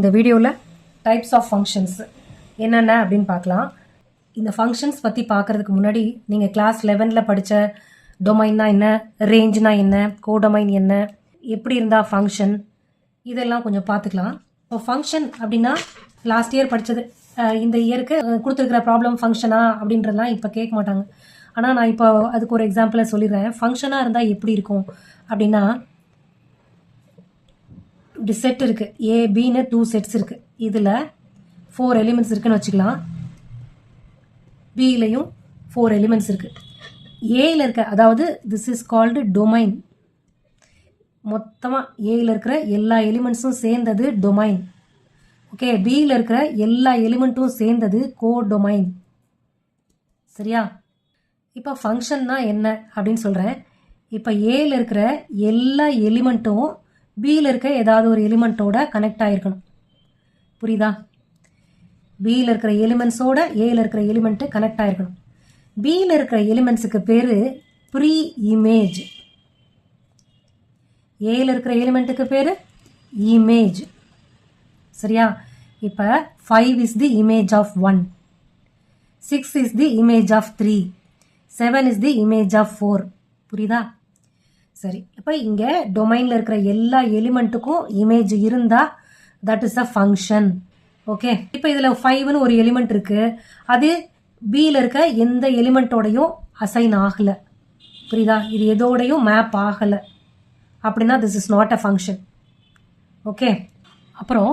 இந்த வீடியோவில் types of functions என்னென்ன அப்படின்னு பார்க்கலாம். இந்த ஃபங்க்ஷன்ஸ் பற்றி பார்க்குறதுக்கு முன்னாடி நீங்கள் கிளாஸ் 11ல் படித்த டொமைன்னா என்ன, ரேஞ்ச்னா என்ன, கோடொமைன் என்ன, எப்படி இருந்தால் ஃபங்க்ஷன், இதெல்லாம் கொஞ்சம் பார்த்துக்கலாம். இப்போ ஃபங்க்ஷன் அப்படின்னா லாஸ்ட் இயர் படித்தது, இந்த இயருக்கு கொடுத்துருக்கிற ப்ராப்ளம் ஃபங்க்ஷனா அப்படின்றதெல்லாம் இப்போ கேட்க மாட்டாங்க. ஆனால் நான் இப்போ அதுக்கு ஒரு எக்ஸாம்பிளை சொல்லிடுறேன். ஃபங்க்ஷனாக இருந்தால் எப்படி இருக்கும் அப்படின்னா, இப்படி செட் இருக்குது, ஏபின்னு 2 செட்ஸ் இருக்குது. இதில் 4 எலிமெண்ட்ஸ் இருக்குன்னு வச்சுக்கலாம். பிலையும் 4 எலிமெண்ட்ஸ் இருக்குது. ஏயில் இருக்க, அதாவது திஸ் இஸ் கால்டு டொமைன். மொத்தமாக ஏயில் இருக்கிற எல்லா எலிமெண்ட்ஸும் சேர்ந்தது டொமைன். ஓகே, பியில் இருக்கிற எல்லா எலிமெண்ட்டும் சேர்ந்தது கோடொமைன். சரியா? இப்போ ஃபங்க்ஷன்னா என்ன அப்படின்னு சொல்கிறேன். இப்போ ஏயில் இருக்கிற எல்லா எலிமெண்ட்டும் பியில் இருக்க ஏதாவது ஒரு எலிமெண்ட்டோட கனெக்ட் ஆகிருக்கணும். புரியுதா? பியில் இருக்கிற எலிமெண்ட்ஸோட ஏயில் இருக்கிற எலிமெண்ட்டு கனெக்ட் ஆகிருக்கணும். பியில் இருக்கிற எலிமெண்ட்ஸுக்கு பேர் ப்ரீ இமேஜ். ஏயில் இருக்கிற எலிமெண்ட்டுக்கு பேர் இமேஜ். சரியா? இப்போ 5 is the image of 1, 6 is the image of 3, 7 is the image of 4. புரியுதா? சரி, இப்போ இங்கே டொமைனில் இருக்கிற எல்லா எலிமெண்ட்டுக்கும் இமேஜ் இருந்தால் that is a function. Okay, இப்போ இதில் 5ன்னு ஒரு எலிமெண்ட் இருக்குது, அது பியில் இருக்க எந்த எலிமெண்ட்டோடையும் அசைன் ஆகலை. புரியுதா? இது எதோடையும் மேப் ஆகலை அப்படின்னா this is not a function. Okay, அப்புறம்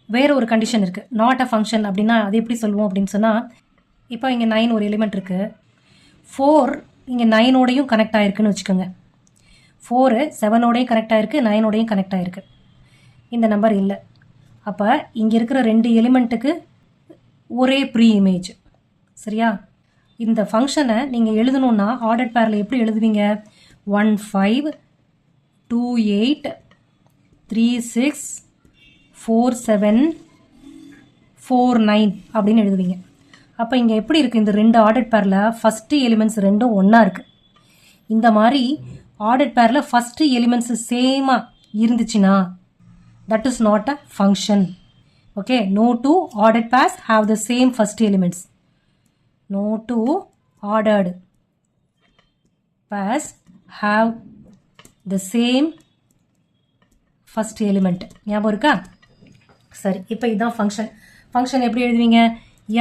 வேறு ஒரு கண்டிஷன் இருக்குது. நாட் அ ஃபங்க்ஷன் அப்படின்னா அது எப்படி சொல்லுவோம் அப்படின்னு சொன்னால், இப்போ இங்கே 9 ஒரு எலிமெண்ட் இருக்குது, 4 இங்கே 9ஓடையும் கனெக்ட் ஆகிருக்குன்னு வச்சுக்கோங்க. 4 7ஓடையும் கனெக்ட் ஆகிருக்கு, 9ஓடையும் கனெக்ட் ஆகிருக்கு. இந்த நம்பர் இல்லை. அப்போ இங்கே இருக்கிற 2 எலிமெண்ட்டுக்கு ஒரே ப்ரீ இமேஜ். சரியா? இந்த ஃபங்க்ஷனை நீங்கள் எழுதணுன்னா ஆர்டர் பேரில் எப்படி எழுதுவீங்க? 1 5 2 8 3 6 4 7 4 9 அப்படின்னு எழுதுவீங்க. அப்போ இங்கே எப்படி இருக்குது? இந்த 2 ஆர்டர் பேரில் ஃபஸ்ட்டு எலிமெண்ட்ஸ் ரெண்டும் ஒன்றா இருக்குது. இந்த மாதிரி ஆர்டர் பேரில் ஃபஸ்ட்டு எலிமெண்ட்ஸ் சேமாக இருந்துச்சுன்னா that is not a function. Okay, no two ordered pairs have the same first elements. No two ordered pairs have the same first element. ஞாபகம் இருக்கா? சரி, இப்போ இதுதான் ஃபங்க்ஷன். ஃபங்க்ஷன் எப்படி எழுதுவீங்க?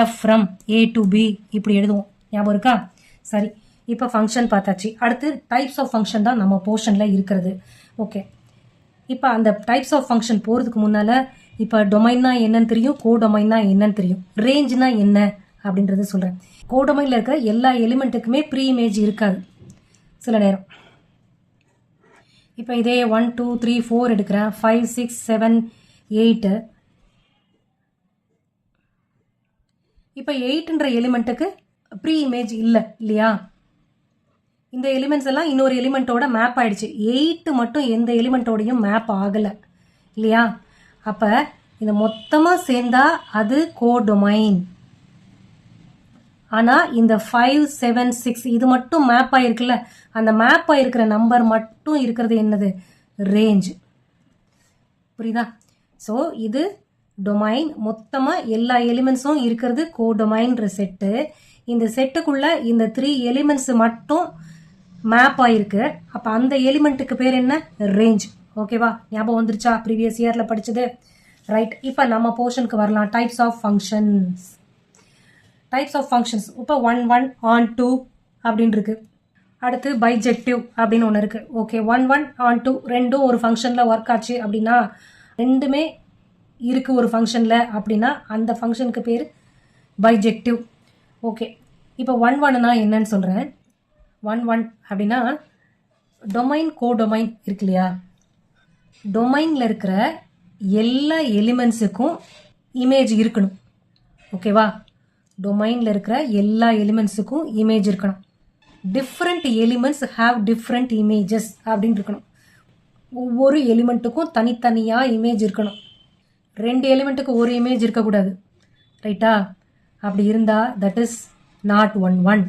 f from a to b இப்படி எழுதுவோம். ஞாபகம் இருக்கா? சரி, இப்போ ஃபங்க்ஷன் பார்த்தாச்சு. அடுத்து டைப்ஸ் ஆஃப் ஃபங்க்ஷன் தான் நம்ம போர்ஷனில் இருக்கிறது. ஓகே, இப்போ அந்த டைப்ஸ் ஆஃப் ஃபங்க்ஷன் போகிறதுக்கு முன்னால் இப்போ டொமைன்னா என்னன்னு தெரியும், கோடொமைன்னா என்னன்னு தெரியும், ரேஞ்ச்னா என்ன அப்படின்றத சொல்கிறேன். கோடொமைனில் இருக்கிற எல்லா எலிமெண்ட்டுக்குமே ப்ரீ இமேஜ் இருக்காது சில நேரம். இப்போ இதே 1 2 3 4 எடுக்கிறேன், 5 6 7 8. இப்போ 8ன்ற எலிமெண்ட்டுக்கு ப்ரீ இமேஜ் இல்லை இல்லையா? இந்த எலிமெண்ட்ஸ் எல்லாம் இன்னொரு எலிமெண்ட்டோட மேப் ஆயிடுச்சு. 8 மட்டும் எந்த எலிமெண்ட்டோடையும் மேப் ஆகலை இல்லையா? அப்போ இந்த மொத்தமாக சேர்ந்தா அது கோடொமைன். ஆனால் இந்த 5 7 6 இது மட்டும் மேப் ஆகிருக்குல்ல, அந்த மேப் ஆகிருக்கிற நம்பர் மட்டும் இருக்கிறது என்னது? ரேஞ்ச். புரியுதா? ஸோ இது டொமைன். மொத்தமாக எல்லா எலிமெண்ட்ஸும் இருக்கிறது கோடொமைன்ற செட்டு. இந்த செட்டுக்குள்ள இந்த 3 எலிமெண்ட்ஸ் மட்டும் மேப் ஆயிருக்கு. அப்போ அந்த எலிமெண்ட்டுக்கு பேர் என்ன? ரேஞ்ச். ஓகேவா? ஞாபகம் வந்துருச்சா ப்ரீவியஸ் இயரில் படித்தது? ரைட், இப்போ நம்ம போர்ஷனுக்கு வரலாம். Types of functions. Types of functions இப்போ 1 1 on 2 அப்படின்னு இருக்கு. அடுத்து பைஜெக்டிவ் அப்படின்னு ஒன்று இருக்குது. ஓகே, 1 1 on 2 ரெண்டும் ஒரு ஃபங்க்ஷனில் ஒர்க் ஆச்சு அப்படின்னா, ரெண்டுமே இருக்குது ஒரு ஃபங்க்ஷனில் அப்படின்னா அந்த ஃபங்க்ஷனுக்கு பேர் பைஜெக்டிவ். ஓகே, இப்போ 1 1னா என்னன்னு சொல்கிறேன். 1 1 அப்படின்னா டொமைன் கோடொமைன் இருக்கு இல்லையா? டொமைனில் இருக்கிற எல்லா எலிமெண்ட்ஸுக்கும் இமேஜ் இருக்கணும். ஓகேவா? டொமைனில் இருக்கிற எல்லா எலிமெண்ட்ஸுக்கும் இமேஜ் இருக்கணும். Different elements have different images அப்படின்னு இருக்கணும். ஒவ்வொரு எலிமெண்ட்டுக்கும் தனித்தனியாக இமேஜ் இருக்கணும். 2 எலிமெண்ட்டுக்கு ஒரு இமேஜ் இருக்கக்கூடாது. ரைட்டா? அப்படி இருந்தால் that is not 1 1.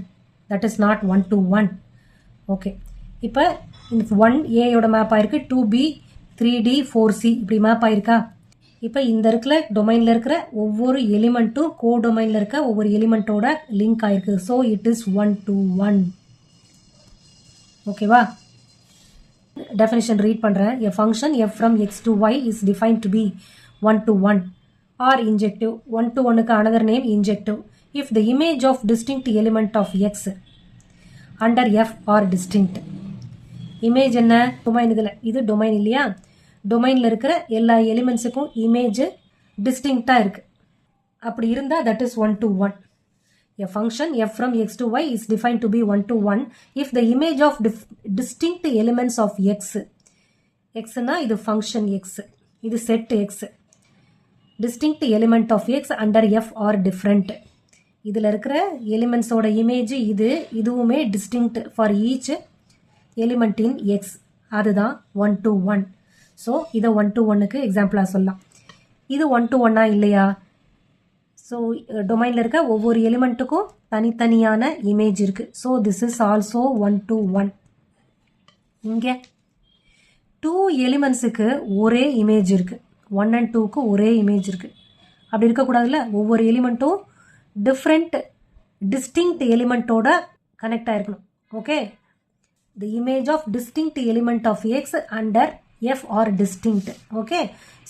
That is not 1 to 1. Okay, இப்போ இந்த 1 ஏயோட மேப் ஆயிருக்கு, 2B 3D 4C இப்படி மேப் ஆயிருக்கா? இப்போ இந்த இருக்கிற டொமைனில் இருக்கிற ஒவ்வொரு எலிமெண்ட்டும் கோடொமைனில் இருக்க ஒவ்வொரு எலிமெண்ட்டோட லிங்க் ஆயிருக்கு. So it is 1 to 1. ஓகேவா? டெஃபினிஷன் ரீட் பண்ணுறேன். A function f from x to y is defined to be 1 to 1 or injective. 1 to 1க்கு another name injective. If the image of distinct element of x under f are distinct. Image என்ன? Domain. இது domain இல்லையா? டொமைனில் இருக்கிற எல்லா எலிமெண்ட்ஸுக்கும் image டிஸ்டிங்க்டாக இருக்குது. அப்படி இருந்தால் that is 1 to 1. A function f from x to y is defined to be 1 to 1 if the image of distinct elements of x. xனா இது function x. இது set x. Distinct element of x under f are different. இதில் இருக்கிற எலிமெண்ட்ஸோட image இதுவுமே distinct for each element in x. அதுதான் 1 to 1. So இதை 1 to 1க்கு எக்ஸாம்பிளாக சொல்லலாம். இது 1 to 1 இல்லையா? ஸோ டொமைனில் இருக்க ஒவ்வொரு எலிமெண்ட்டுக்கும் தனித்தனியான இமேஜ் இருக்குது. So this is also 1 to 1. இங்கே 2 எலிமெண்ட்ஸுக்கு ஒரே இமேஜ் இருக்குது. 1 and 2க்கு ஒரே இமேஜ் இருக்குது. அப்படி இருக்கக்கூடாதுல்ல. ஒவ்வொரு எலிமெண்ட்டும் டிஃப்ரெண்ட் டிஸ்டிங்க்ட் எலிமெண்ட்டோட கனெக்ட் ஆகிருக்கணும். Okay. The image of distinct element of X under f are distinct. Okay.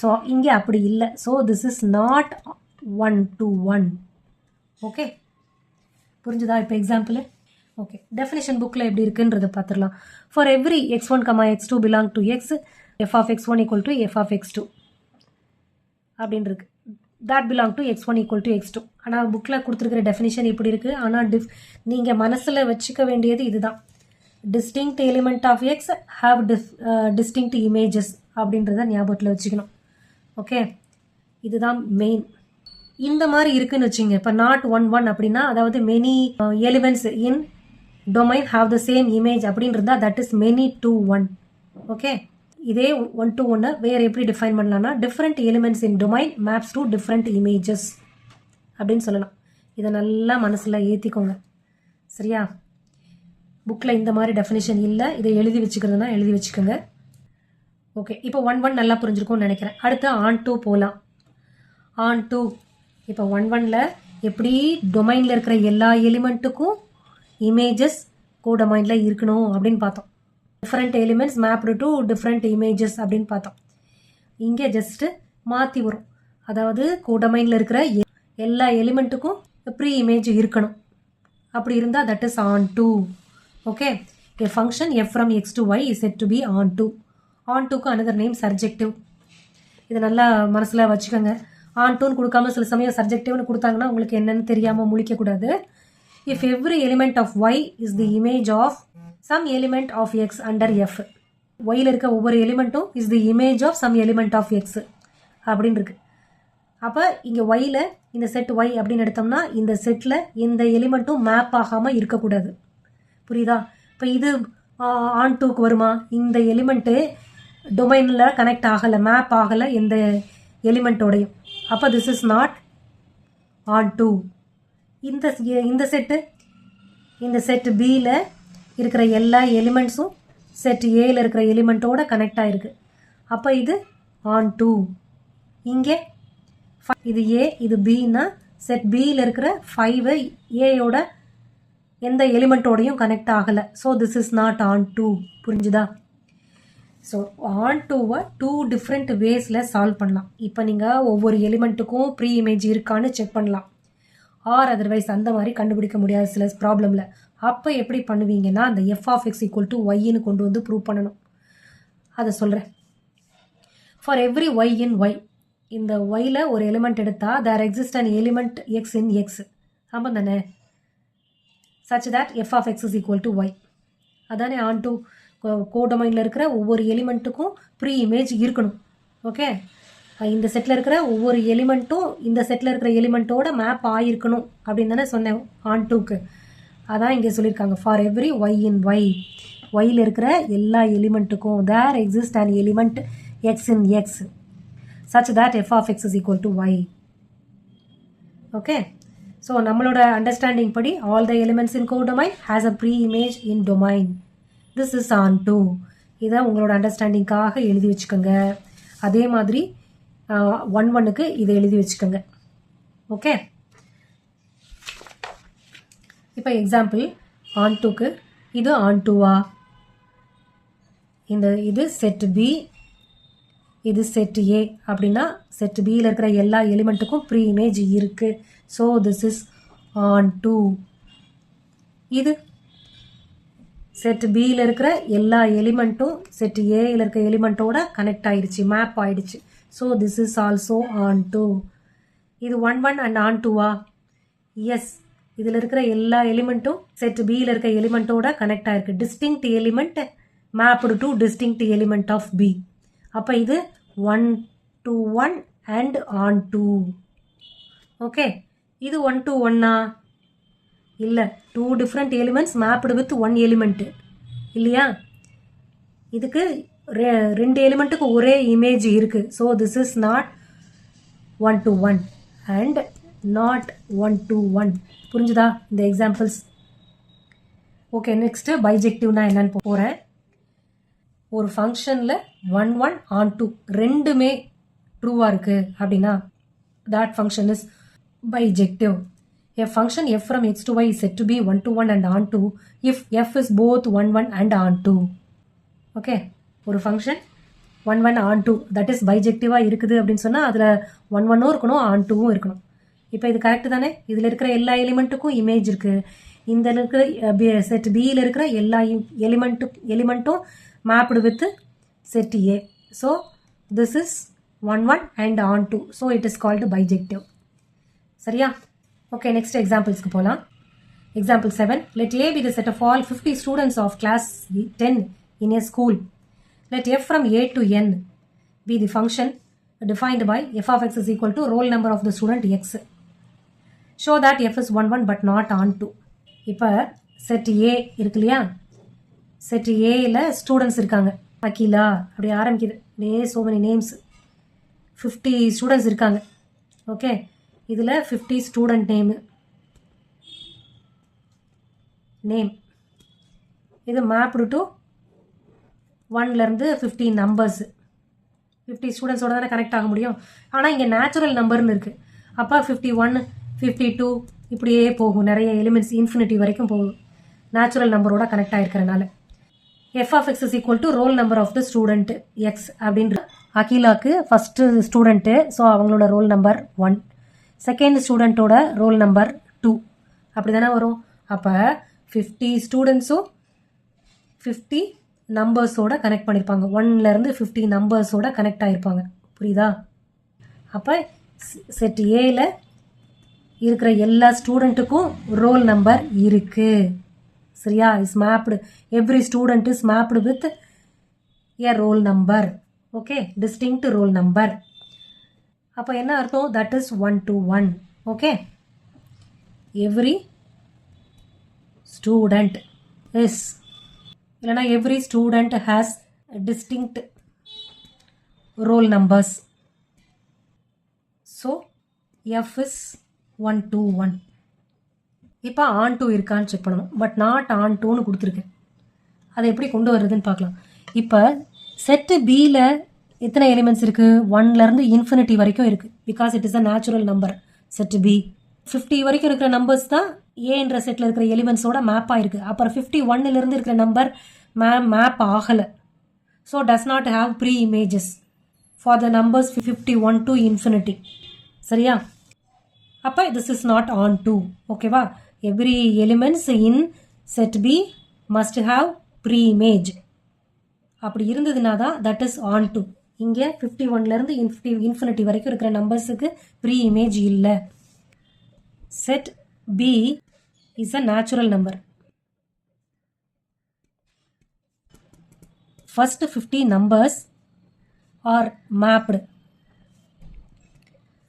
So இங்கே அப்படி இல்லை. So this is not 1 to 1. Okay, புரிஞ்சுதா? இப்போ எக்ஸாம்பிள். ஓகே, டெஃபினேஷன் புக்கில் எப்படி இருக்குன்றதை பார்த்துடலாம். For every x1, x2 belong to x, f of x1 equal to f of x2 அப்படின்னு இருக்கு. that belong to x1 equal to x2. ஆனால் புக்கில் கொடுத்துருக்கிற டெஃபினேஷன் இப்படி இருக்குது. ஆனால் நீங்கள் மனசில் வச்சுக்க வேண்டியது இதுதான். distinct element of x have distinct images அப்படின்றத ஞாபகத்தில் வச்சுக்கணும். ஓகே, இதுதான் மெயின். இந்த மாதிரி இருக்குன்னு வச்சுங்க. இப்போ நாட் 1 1 அப்படின்னா அதாவது many elements in domain have the same image அப்படின்றதா that is many to 1. Okay, இதே 1 to 1 வேறு எப்படி டிஃபைன் பண்ணலாம்னா different elements in domain maps to different images அப்படின்னு சொல்லலாம். இதை நல்லா மனசில் ஏற்றிக்கோங்க. சரியா? புக்கில் இந்த மாதிரி டெஃபினேஷன் இல்லை. இதை எழுதி வச்சுக்கிறதுனா எழுதி வச்சுக்கோங்க. ஓகே, இப்போ 1 1 நல்லா புரிஞ்சிருக்கும்னு நினைக்கிறேன். அடுத்து on to போகலாம். on to இப்போ 1 1ல் எப்படி டொமைனில் இருக்கிற எல்லா எலிமெண்ட்டுக்கும் இமேஜஸ் கோடொமைனில் இருக்கணும் அப்படின்னு பார்த்தோம். Different elements mapped to different images அப்படின்னு பார்த்தோம். இங்கே ஜஸ்ட்டு மாற்றி வரும். அதாவது கோடொமைனில் இருக்கிற எல்லா எலிமெண்ட்டுக்கும் ப்ரீ இமேஜ் இருக்கணும். அப்படி இருந்தால் that is on to. Okay, a function f from x to y is said to be on to. on toக்கு another name surjective. இதை நல்லா மனசில் வச்சுக்கோங்க. on toன்னு கொடுக்காம சில சமயம் சர்ஜெக்டிவ்னு கொடுத்தாங்கன்னா உங்களுக்கு என்னன்னு தெரியாமல் முழிக்கக்கூடாது. if every element of y is the image of some element of x under f. yல இருக்க ஒவ்வொரு எலிமெண்ட்டும் is the image of some element of x அப்படின்னு இருக்கு. அப்போ இங்கே yல இந்த செட் y அப்படின்னு எடுத்தோம்னா இந்த செட்டில் எந்த எலிமெண்ட்டும் மேப் ஆகாமல் இருக்கக்கூடாது. புரியுதா? இப்போ இது on toக்கு வருமா? இந்த எலிமெண்ட்டு டொமைனில் கனெக்ட் ஆகலை, மேப் ஆகலை எந்த எலிமெண்ட்டோடையும். அப்போ this is not on to. இந்த செட்டு இந்த செட் பியில் இருக்கிற எல்லா எலிமெண்ட்ஸும் செட் ஏல இருக்கிற எலிமெண்ட்டோட கனெக்ட் ஆகிருக்கு. அப்போ இது on to. இங்கே இது ஏ இது பின்னா செட் பியில் இருக்கிற 5 ஏயோட எந்த எலிமெண்ட்டோடையும் கனெக்ட் ஆகலை. So this is not on to. புரிஞ்சுதா? ஸோ on toவை 2 டிஃப்ரெண்ட் வேஸில் சால்வ் பண்ணலாம். இப்போ நீங்கள் ஒவ்வொரு எலிமெண்ட்டுக்கும் ப்ரீ இமேஜ் இருக்கான்னு செக் பண்ணலாம். ஆர் அதர்வைஸ் அந்த மாதிரி கண்டுபிடிக்க முடியாது சில ப்ராப்ளமில். அப்போ எப்படி பண்ணுவீங்கன்னா அந்த f of x equal to yன்னு கொண்டு வந்து ப்ரூவ் பண்ணணும். அதை சொல்கிறேன். For every y in y, இந்த yல ஒரு எலிமெண்ட் எடுத்தால் there exist an element x in x. ஆமாம் தானே? such that f of x is equal to y. அதானே on to. கோடொமைனில் இருக்கிற ஒவ்வொரு எலிமெண்ட்டுக்கும் ப்ரீ இமேஜ் இருக்கணும். ஓகே, இந்த செட்டில் இருக்கிற ஒவ்வொரு எலிமெண்ட்டும் இந்த செட்டில் இருக்கிற எலிமெண்ட்டோட மேப் ஆகிருக்கணும் அப்படின்னு தானே சொன்னேன் on toக்கு. அதான் இங்கே சொல்லியிருக்காங்க. For every y in y, yயில் இருக்கிற எல்லா எலிமெண்ட்டுக்கும் there exist an element x in x such that f of x is equal to y. Okay, so நம்மளோட அண்டர்ஸ்டாண்டிங் படி all the elements in codomain has a pre image in domain. This is on to. இதை உங்களோட அண்டர்ஸ்டாண்டிங்காக எழுதி வச்சுக்கோங்க. அதே மாதிரி one ஒன்னுக்கு இதை எழுதி வச்சுக்கோங்க. ஓகே, இப்போ எக்ஸாம்பிள் ஆன் டூக்கு இது ஆன் டூவா, இது செட் பி, இது செட் ஏ அப்படின்னா செட் பியில் இருக்கிற எல்லா எலிமெண்ட்டுக்கும் ப்ரீ இமேஜ் இருக்குது. So this is onto. இது செட் பியில் இருக்கிற எல்லா எலிமெண்ட்டும் செட் ஏயில் இருக்கிற எலிமெண்ட்டோட கனெக்ட் ஆயிடுச்சு, மேப் ஆயிடுச்சு. So this is also onto. இது ஒன் ஒன் அண்ட் ஆன் டூவா? எஸ், இதில் இருக்கிற எல்லா எலிமெண்ட்டும் செட் பியில் இருக்க எலிமெண்ட்டோட கனெக்ட் ஆயிருக்கு. Distinct element mapped to distinct element of B. அப்போ இது 1 to 1 and on 2. ஓகே, இது 1 to 1ஆ? இல்லை, 2 different elements mapped with 1 element இல்லையா? இதுக்கு 2 எலிமெண்ட்டுக்கு ஒரே இமேஜ் இருக்கு. So this is not 1 to 1 and not 1 to 1. புரிஞ்சுதா இந்த எக்ஸாம்பிள்ஸ்? ஓகே, நெக்ஸ்ட் பைஜெக்டிவ்னா என்னன்னு போகிறேன். ஒரு ஃபங்க்ஷனில் 1 1 on 2 ரெண்டுமே ட்ரூவாக இருக்குது அப்படின்னா that function is bijective. A function f from x to y is said to be 1 to 1 and on 2 if f is both 1 1 and on 2. Okay, ஒரு ஃபங்க்ஷன் 1 1 on 2 தட் இஸ் பைஜெக்டிவாக இருக்குது அப்படின்னு சொன்னால் அதில் 1 1ம் இருக்கணும், ஆன் 2வும் இருக்கணும். இப்போ இது கரெக்டு தானே? இதில் இருக்கிற எல்லா எலிமெண்ட்டுக்கும் இமேஜ் இருக்குது. இந்த இருக்கிற செட் பியில் இருக்கிற எல்லா எலிமெண்ட்டும் mapped with set A. So this is 1 1 and on 2. So it is called bijective. சரியா? Okay, next examples-க்கு போலாம். Example 7. Let A be the set of all 50 students of class 10 in a school. Let f from A to n be the function defined by f of x is equal to roll number of the student x. Show that f is 1 1 but not on 2. இப்போ set A இருக்கு இல்லையா? Set ஏயில் students இருக்காங்க. அகிலா அப்படி ஆரம்பிக்குது. so many names. 50 students இருக்காங்க. Okay, இதில் 50 student name இது mapped to 1லேருந்து 50 numbers. 50 ஸ்டூடெண்ட்ஸோட தானே கனெக்ட் ஆக முடியும். ஆனால் இங்கே நேச்சுரல் நம்பர்னு இருக்குது. அப்போ 51 52 இப்படியே போகும். நிறைய எலிமெண்ட்ஸ் இன்ஃபினிட்டி வரைக்கும் போகும் நேச்சுரல் நம்பரோட connect ஆகிருக்கிறனால. f of x is equal to roll number of the student x அப்படின்ற அகிலாக்கு ஃபஸ்ட்டு ஸ்டூடெண்ட்டு. ஸோ அவங்களோட ரோல் நம்பர் 1, செகண்ட் ஸ்டூடெண்ட்டோட ரோல் நம்பர் 2 அப்படி தானே வரும். அப்போ 50 ஸ்டூடெண்ட்ஸும் 50 நம்பர்ஸோட கனெக்ட் பண்ணியிருப்பாங்க. 1லேருந்து 50 நம்பர்ஸோட கனெக்ட் ஆகிருப்பாங்க. புரியுதா? அப்போ செட் ஏயில் இருக்கிற எல்லா ஸ்டூடெண்ட்டுக்கும் ரோல் நம்பர் இருக்குது. சரியா? Is mapped, every student is mapped with a roll number. Okay, distinct roll number. அப்போ என்ன அர்த்தம்? That is 1 to 1. Okay, every student is, இல்லைனா every student has distinct roll numbers. So F is 1 to 1. இப்போ on 2 இருக்கான்னு check பண்ணணும். But not on 2ன்னு கொடுத்துருக்கேன். அதை எப்படி கொண்டு வர்றதுன்னு பார்க்கலாம். இப்போ செட்டு பியில் எத்தனை எலிமெண்ட்ஸ் இருக்குது? 1லேருந்து இன்ஃபினிட்டி வரைக்கும் இருக்குது. Because it is a natural number. Set B 50 வரைக்கும் இருக்கிற நம்பர்ஸ் தான் ஏன்ற செட்டில் இருக்கிற எலிமெண்ட்ஸோட மேப் ஆகிருக்கு. அப்புறம் 51லேருந்து இருக்கிற நம்பர் மேப் ஆகலை. So does not have pre images for the numbers 51 to infinity. சரியா? அப்போ திஸ் இஸ் நாட் ஆன் 2. ஓகேவா? Every elements in set B must have pre image. அப்படி இருந்ததுனா தான் தட் இஸ் ஆன் 2. இங்கே 51லேருந்து இன்ஃபினிட்டி வரைக்கும் இருக்கிற நம்பர்ஸுக்கு ப்ரீ இமேஜ் இல்லை. Set B is a natural number. First 50 numbers are mapped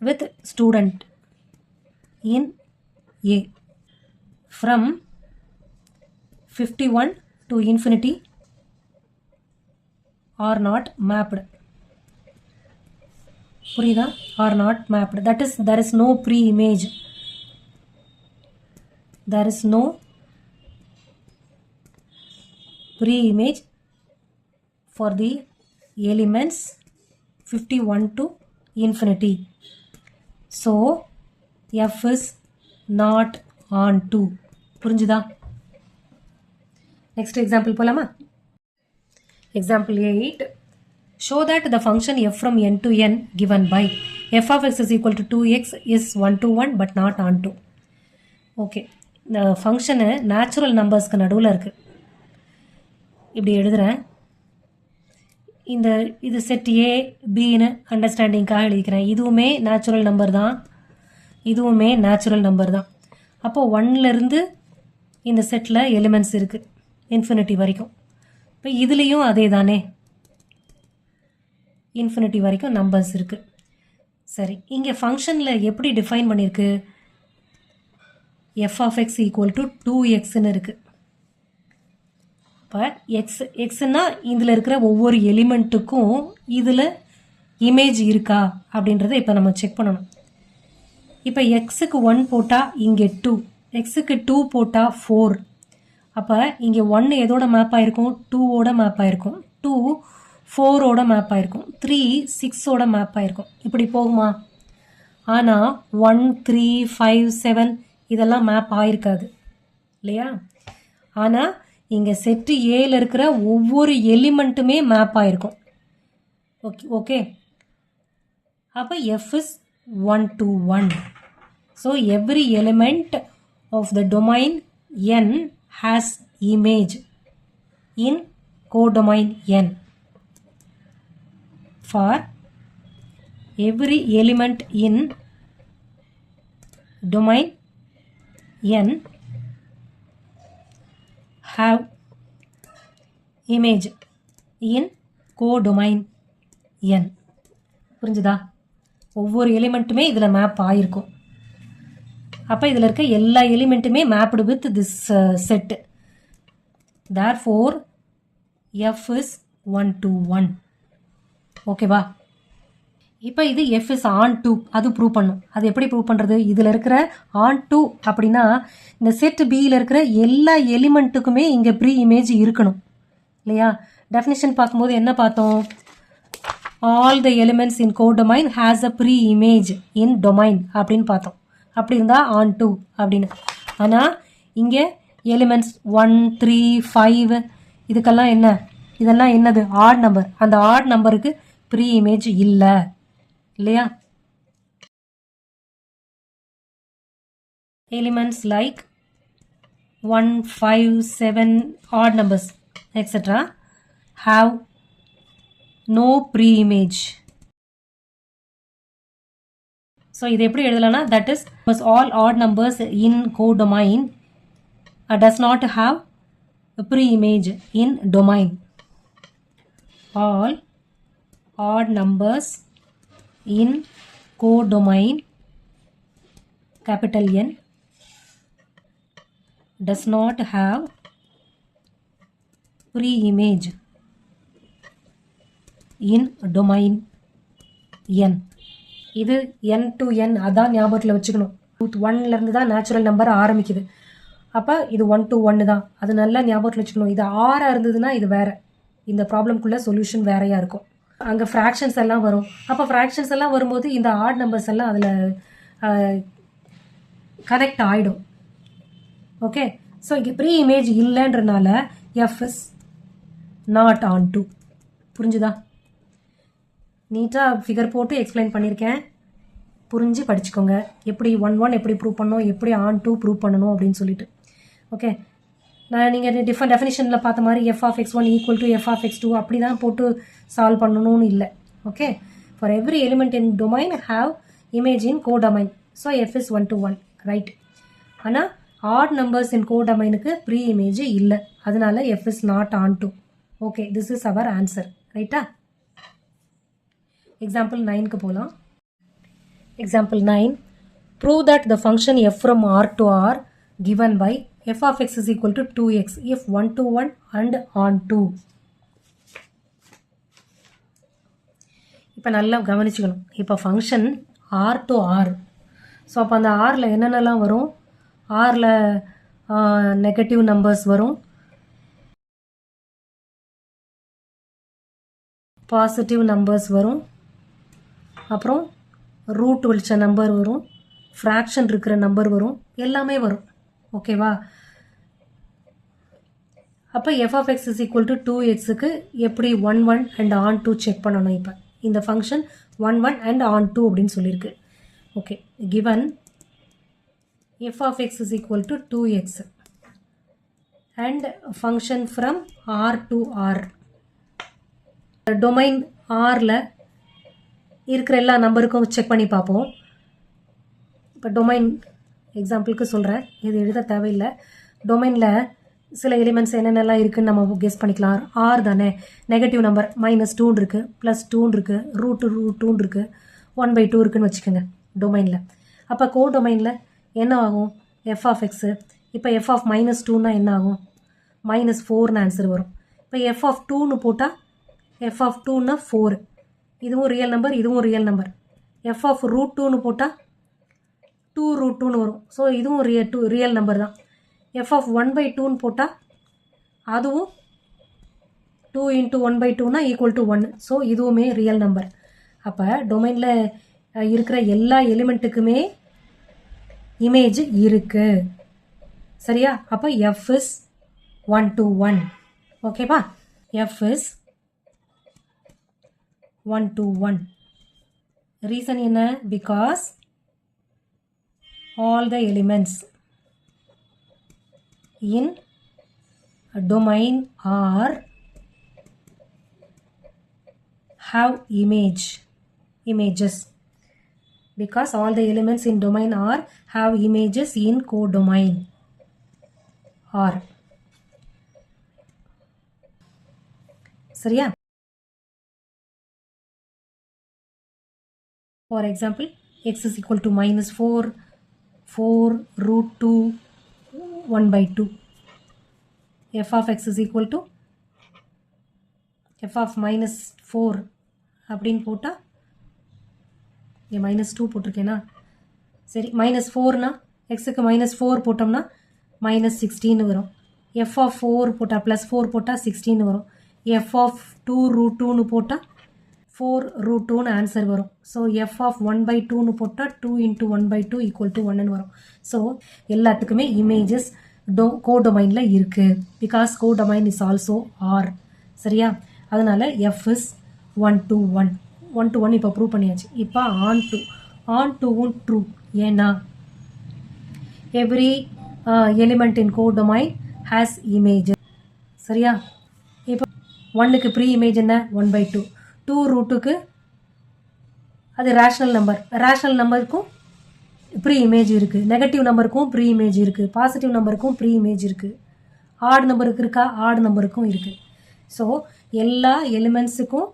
with student in A. From 51 to infinity are not mapped. புரியுதா? Are not mapped. That is, there is no pre-image. There is no pre-image for the elements 51 to infinity. So f is not on to. புரிஞ்சுதா? Next example போலாமா? Example 8. Show that the function f from n to n given by f of x is equal to 2x is 1 to 1 but not on to. Okay. இந்த function natural நம்பர்ஸ்க்கு நடுவில் இருக்குது. இப்படி எழுதுகிறேன். இது set ஏ பின்னு அண்டர்ஸ்டாண்டிங்காக எழுதிக்கிறேன். இதுவுமே natural number தான், இதுவுமே நேச்சுரல் நம்பர் தான். அப்போது 1லேருந்து இந்த செட்டில் எலிமெண்ட்ஸ் இருக்குது இன்ஃபினிட்டி வரைக்கும். இப்போ இதுலேயும் அதே தானே, இன்ஃபினிட்டி வரைக்கும் நம்பர்ஸ் இருக்குது. சரி, இங்கே ஃபங்க்ஷனில் எப்படி டிஃபைன் பண்ணியிருக்கு? f of x equal to 2xன்னு இருக்குது. இப்போ எக்ஸ்னா இதில் இருக்கிற ஒவ்வொரு எலிமெண்ட்டுக்கும் இதில் இமேஜ் இருக்கா அப்படின்றத இப்போ நம்ம செக் பண்ணணும். இப்போ எக்ஸுக்கு 1 போட்டால் இங்கே 2, எக்ஸுக்கு 2 போட்டால் 4. அப்போ இங்கே 1 எதோட மேப் ஆகிருக்கும்? 2ஓட மேப் ஆகிருக்கும். 2 4ஓட மேப் ஆகிருக்கும். 3 6ஓட மேப் ஆகிருக்கும். இப்படி போகுமா? ஆனால் 1 3 5 7 இதெல்லாம் மேப் ஆகிருக்காது இல்லையா? ஆனால் இங்கே செட்டு ஏல இருக்கிற ஒவ்வொரு எலிமெண்ட்டுமே மேப் ஆகிருக்கும். ஓகே. அப்போ F is 1 to 1. So every element of the domain n has image in codomain n. For every element in domain n have image in codomain n. புரிஞ்சுதா? ஒவ்வொரு எலிமெண்ட்டுமே இதில் மேப் ஆகிருக்கும். அப்போ இதில் இருக்க எல்லா எலிமெண்ட்டுமே mapped with this set. Therefore F is 1 to 1. ஓகேவா? இப்போ இது எஃப் இஸ் ஆன் டூ, அது ப்ரூவ் பண்ணும். அது எப்படி ப்ரூவ் பண்ணுறது? இதில் இருக்கிற ஆன் டூ அப்படின்னா இந்த செட் பியில் இருக்கிற எல்லா எலிமெண்ட்டுக்குமே இங்கே ப்ரீ இமேஜ் இருக்கணும் இல்லையா? டெஃபினிஷன் பார்க்கும்போது என்ன பார்த்தோம்? All the elements in codomain has a pre image in domain அப்படின்னு பார்த்தோம். அப்படி இருந்தால் ஆன் டூ அப்படின்னு. ஆனால் இங்கே எலிமெண்ட்ஸ் 1 3 5 இதுக்கெல்லாம் என்ன? இதெல்லாம் என்னது? Add number. அந்த ஆட் நம்பருக்கு ப்ரீ இமேஜ் இல்லை இல்லையா? Elements like 1 5 7 odd numbers etcetera have no pre-image. So இது எப்படி எழுதலாம்னா, that is all odd numbers in codomain does not have a pre-image in domain. All odd numbers in codomain capital N does not have pre-image in domain n. இது n to n, அதான் ஞாபகத்தில் வச்சுக்கணும். 1லேருந்து தான் natural number ஆரம்பிக்குது. அப்போ இது 1 to 1 தான், அது நல்லா ஞாபகத்தில் வச்சுக்கணும். இது 6 இருந்ததுன்னா இது வேறு, இந்த ப்ராப்ளம்குள்ளே சொல்யூஷன் வேறையாக இருக்கும். அங்கே ஃப்ராக்ஷன்ஸ் எல்லாம் வரும். அப்போ ஃப்ராக்ஷன்ஸ் எல்லாம் வரும்போது இந்த ஆட் நம்பர்ஸ் எல்லாம் அதில் கனெக்ட் ஆகிடும். ஓகே. ஸோ இங்கே ப்ரீ இமேஜ் இல்லைன்றனால F is not onto. புரிஞ்சுதா? நீட்டாக ஃபிகர் போட்டு எக்ஸ்பிளைன் பண்ணியிருக்கேன், புரிஞ்சு படிச்சுக்கோங்க. எப்படி 1 1 எப்படி ப்ரூவ் பண்ணணும், எப்படி ஆன் டூ ப்ரூவ் பண்ணணும் அப்படின்னு சொல்லிட்டு. ஓகே. நான் நீங்கள் டிஃப்ரெண்ட் டெஃபினிஷனில் பார்த்த மாதிரி F of x1 equal to F of x2 அப்படி தான் போட்டு சால்வ் பண்ணணும்னு இல்லை. Okay. For every element in domain have image in codomain. So F is 1 to 1 right. ஆனால் ஆட் நம்பர்ஸ் இன் கோடொமைனுக்கு ப்ரீ இமேஜ் இல்லை, அதனால F is not onto. Okay, this is our answer. ரைட்டா? Example 9க்கு போகலாம். Example 9. Prove that the function F from R to R given by f of x is equal to 2x if 1 to 1 and on 2. இப்போ நல்லா கவனிச்சுக்கணும். இப்போ function R to R. So அப்போ அந்த ஆரில் என்னென்னலாம் வரும்? ஆரில் நெகட்டிவ் நம்பர்ஸ் வரும், பாசிட்டிவ் நம்பர்ஸ் வரும், அப்புறம் ரூட் வச்ச நம்பர் வரும், ஃப்ராக்ஷன் இருக்கிற நம்பர் வரும், எல்லாமே வரும். ஓகேவா? அப்போ F of X is equal to 2xக்கு எப்படி 1 1 அண்ட் ஆன் 2 செக் பண்ணணும். இப்போ இந்த ஃபங்க்ஷன் 1 1 அண்ட் ஆன் 2 அப்படின்னு சொல்லியிருக்கு. Okay, given f of X is equal to 2x and function from R to R. Domain ஆரில் இருக்கிற எல்லா நம்பருக்கும் செக் பண்ணி பார்ப்போம். இப்போ டொமைன் எக்ஸாம்பிளுக்கு சொல்கிறேன், இது எழுத தேவையில்லை. டொமைனில் சில எலிமெண்ட்ஸ் என்னென்னலாம் இருக்குதுன்னு நம்ம கெஸ் பண்ணிக்கலாம். ஆர் தானே, நெகட்டிவ் நம்பர் -2 இருக்குது, +2 இருக்குது, √2 இருக்குது, 1/2 இருக்குதுன்னு வச்சுக்கோங்க டொமைனில். அப்போ கோ டொமைனில் என்ன ஆகும்? F of X. இப்போ எஃப் ஆஃப் -2னா என்ன ஆகும்? -4ன்னு ஆன்சர் வரும். இப்போ எஃப் ஆஃப் 2ன்னு போட்டால் எஃப் ஆஃப் 2ன்னா 4. இதுவும் ரியல் நம்பர், இதுவும் ரியல் நம்பர். எஃப் ஆஃப் √2ன்னு போட்டால் 2√2ன்னு வரும். ஸோ இதுவும் ரியல் நம்பர் தான். எஃப் ஆஃப் 1/2ன்னு போட்டால் அதுவும் 2 × 1/2னா = 1. ஸோ இதுவுமே ரியல் நம்பர். அப்போ டொமைனில் இருக்கிற எல்லா எலிமெண்ட்டுக்குமே இமேஜ் இருக்குது. சரியா? அப்போ எஃப் இஸ் 1 to 1. ஓகேவா? F is 1 to 1. ரீசன் என்ன? Because all the elements in a domain R have images. Because all the elements in domain R have images in codomain R. சரியா? For example, x is equal to -4, 4, √2, 1/2. f of x is equal to f of -4 அப்படின்னு போட்டால் இங்கே -2 போட்டிருக்கேனா? சரி, -4னா எக்ஸுக்கு -4 போட்டோம்னா -16 வரும். f of 4 போட்டால் +4 போட்டால் 16 வரும். f of 2√2ன்னு போட்டால் 4√2ன்னு ஆன்சர் வரும். ஸோ எஃப் ஆஃப் 1/2ன்னு போட்டால் 2 × 1/2 = 1ன்னு வரும். ஸோ எல்லாத்துக்குமே இமேஜஸ் கோடொமைனில் இருக்குது. Because codomain is also R. சரியா? அதனால் எஃப் இஸ் 1 to 1. 1 to 1 இப்போ ப்ரூவ் பண்ணியாச்சு. இப்போ ஆன் டூவும் ட்ரூ. ஏன்னா every element in codomain has images. சரியா? இப்போ 1க்கு ப்ரீ இமேஜ் என்ன? 1/2. 2√2க்கு அது ரேஷ்னல் நம்பர். ரேஷ்னல் நம்பருக்கும் ப்ரீ இமேஜ் இருக்குது. நெகட்டிவ் நம்பருக்கும் ப்ரீ இமேஜ் இருக்குது. பாசிட்டிவ் நம்பருக்கும் ப்ரீ இமேஜ் இருக்குது. ஆட் நம்பருக்கு இருக்கா? ஆட் நம்பருக்கும் இருக்குது. ஸோ எல்லா எலிமெண்ட்ஸுக்கும்